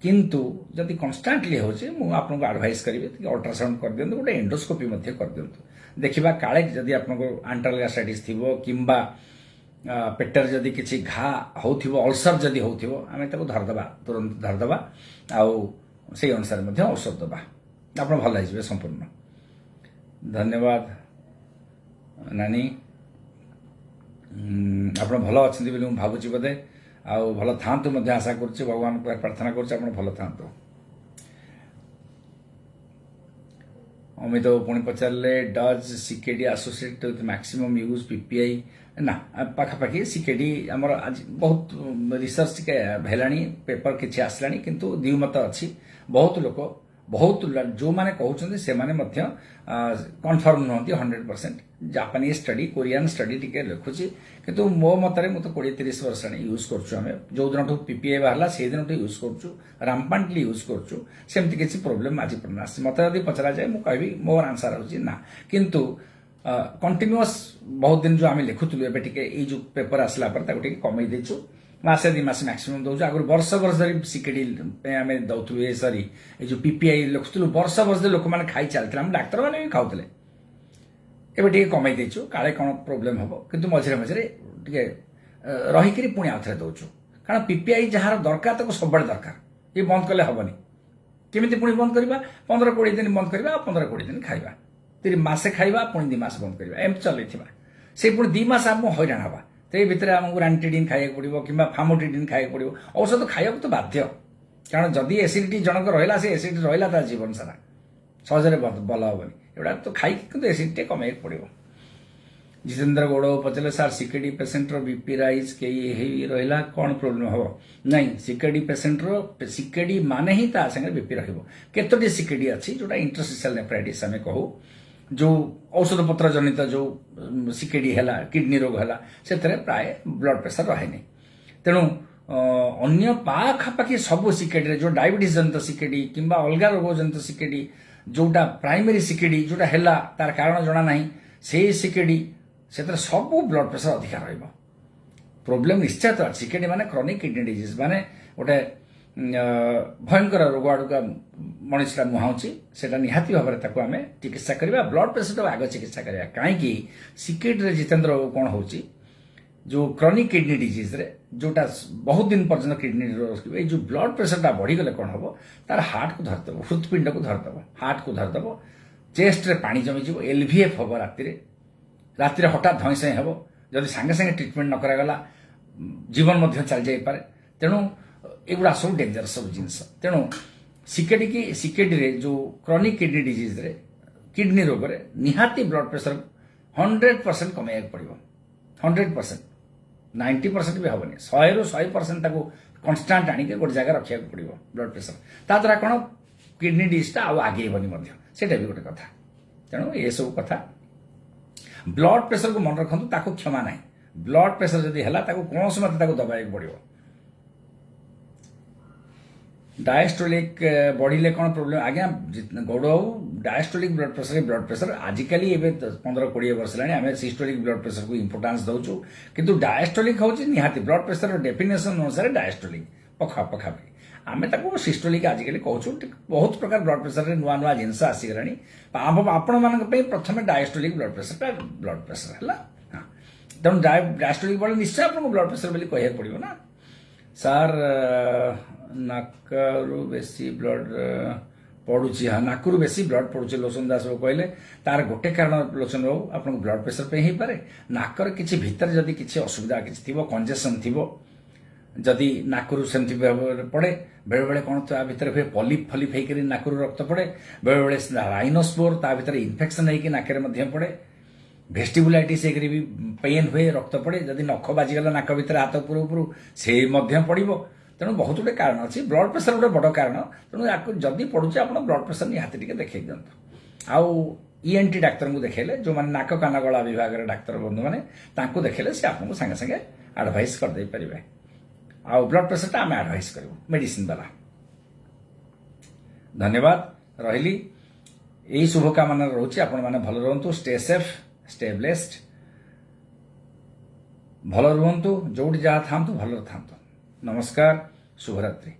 किंतु जदि कन्स्टांटली होची मु आपको एडवाइस करी अल्ट्रासाउंड कर दियंतु गोटे एंडोस्कोपी मध्य कर दियंतु देखिबा काले जदि आपको आंट्राल गैस्ट्राइटिस थिबो किंबा पेटर जदि किसी घा होथिबो अल्सर जदि होथिबो आमे ताको धरदबा तुरंत धरदबा आउ से अनुसार मध्य औषध दबा आपण भल लागिबे संपूर्ण धन्यवाद नानी आपण भल अछंती बोली मु भाबुची बदे आउ भल थांतु मध्य आशा करुच्ची भगवान प्रार्थना करुच्ची आपण भल थांतु अमित पुणी पचारे does CKD associate with maximum use PPI ना पाखापाखि सीकेडी आमर आज बहुत रिसर्च हेलानी पेपर किसी आसलानी किंतु द्विमत अच्छी बहुत जो माने कहउछन्ति से माने मध्य कन्फर्म नहंती 100% जापानीज स्टडी कोरियन स्टडी टिके लिखुची किंतु मो मतरे मु तो 20-30 वर्ष यूज करछु हमें जो दिन पीपीआई बाहला से दिन यूज करछु रामपांटली यूज करछु सेमति किसी प्रॉब्लम आज पड़ना मत यदि पचरा जाए मु कहबी मोर आंसर होची ना किंतु कंटिन्यूअस बहुत दिन जो आम लिखुलु एबे टिके ए जो पेपर आसला पर ताको टिके कमई देछु मासे 2 मास मैक्सिमम दौଛୁ आगु वर्ष धरी सीकेडी आम दौथु सरी ये जो पीपीआई लिखुलु वर्ष धरी लोक मैंने खाई चलते डाक्तर मैंने भी खाऊले एबे टिके कमई देछु काले कौन प्रोब्लेम हम किंतु मझे मझे टिके रहीकि पुणी आउ थे दौଛୁ कारण पीपीआई जार दरकार ताको सब दरकार ये बंद कले हेनी केमी पुणी बंद करवा 15-20 दिन बंद करवा 15-20 दिन खाଇବା तेरी मासे खाଇବା पुणी 2 मास बंद करवा एम चल से पुणी 2 मास आम हईराण हवा तो ये भितर आमको रांटिडिन खाइक पड़ो कि फामोटिडिन खाइक पड़ो औषध खाइबा तो बाध्य कारण जदि एसिडिटी जनक रहा से एसिडिटी रहा जीवन सारा सहजरे भल हेनी एगुड़ा तो खाई एसिडिटी कमेक पड़ो जितेन्द्र गौड़ पचारे सार सीकेडी पेसेंट रो बीपी राइज कई रहा कौन प्रोब्लेम हम नहीं सीकेडी पेसेंट रो सीकेडी माने ही ता संगे बीपी रहिबो केतोटी सीकेडी अछि जोटा इंटरस्टिशियल नेफ्राइटिस हमें कहू जो औषध पत्र जनित जो सीकेडी हैला किडनी रोग हैला सेतरे प्राय ब्लड प्रेशर रहेनी तेणु अन्य पाखापाखि सब सीकेडी जो डायबिटीज जनित सीकेडी किंबा अलगा रोग जनित सीकेडी जोटा प्राइमरी सीकेडी जोटा हैला तार कारण जना नहीं से सीकेडी सेतरे सब ब्लड प्रेशर अधिका रहिबो प्रोब्लेम निश्चय तो सीकेडी माने क्रोनिक किडनी डिजीज माने गोटे भयंकर रोग आड़का मनुष्यटा मुहाउची सेटा निहाती भाव में आम चिकित्सा करवा ब्लड प्रेशर आग चिकित्सा करवा कहीं सीकेडी जितेन्द्र रोग कौन होची जो क्रोनिक किडनी डिजीज रे जोटा बहुत दिन पर्यटन किडनी रोग जो ब्लड प्रेशरटा बढ़ीगले कौन हम तार हार्ट को धरदेव हृत्पिंड को धरदेव हार्ट को धरदेव चेस्ट रे पानी जमीज एलवीएफ हम राति हठात धई सई हम जदि सांगे सांगे ट्रिटमेंट न करागला जीवन चल जापे तेणु एगुड़ा सब डेंजरस सब जिनस तेणु सीकेडी रे जो क्रोनिक किडनी डिजीज रे किडनी रोग रे निहाती ब्लड प्रेशर 100% कमे पड़ो 100% 90% भी हेनी 100 ରୁ 100% कन्स्टाट आणिक गोटे जगह रखा पड़ो ब्लड प्रेशर ता द्वारा कौन किडनी डिजीजटा आगेबनी से भी गोटे कथा तेणु ये सब कथा ब्लड प्रेशर को मन रखु ताको क्षमा ना ब्लड प्रेशर जदि है कौन मत दबाई पड़ो डायस्टोलिक बढ़िले कौन प्रोब्लेम आज्ञा गौड़ बाबू डायस्टोलिक ब्लड प्रेशर आजिकल 15-20 वर्ष आम सिस्टोलिक ब्लड प्रेशर को इंपोर्टान्स दौचु किंतु डायस्टोलिक हूँ निहाती ब्लड प्रेशर डेफिनेशन अनुसार डायस्टोलिक पखापाखि आम सिस्टोलिक आजिकल कहूँ बहुत प्रकार ब्लड प्रेशर नुआ नुआ जिनस आसीगलानी आपण मान प्रथम डायस्टोलिक ब्लड प्रेशर है तेणु डायस्टोलिक बढ़े निश्चय आपको ब्लड प्रेशर बोली कह पड़ो ना सार नाकरु बेसी ब्लड पड़ुची हाँ नाकरु बेसी ब्लड पड़ुची लोचन दास बाबू कहले तार गोटे कारण लोचन बाबू आपको ब्लड प्रेशर पे ही पारे नाकर किसी भितर जदि किसी असुविधा किसी थी कंजेसन थी जदि नाकरु सेमती पड़े बेले बेले कौन ता भितर हुए पलिप फलिप होकर नाकरु रक्त पड़े बेले बेले राइनोस्पोर ता भितर इन्फेक्शन होकर नाकरे पड़े भेस्टिबुलाइटिस एक भी पेन हुए रक्त पड़े जदि नख बाजिगला नाक भितर हाथ उपरू से पड़ो तेणु बहुत गुटे कारण अच्छी ब्लड प्रेशर गोटे बड़ कारण तेणु जदि पड़ुचे आप ब्लड प्रेशर निहाती टिके देखे दिंतु आउ ईएनटी डाक्तर को देखेले जो मैंने नाक कान गला विभाग डाक्तर बंधु मैंने देखले से आपको सांगे सांगे आडभाइस करदे पारे आउ ब्लड प्रेशर आम आडभाइस करूँ मेडिसिन वाला धन्यवाद रही यही शुभकामना रोचे आपण मैंने भल रुहतु स्टे सेफ स्टे ब्लेस्ड भल रुहतु जोटी जहाँ था भल था नमस्कार शुभरात्रि।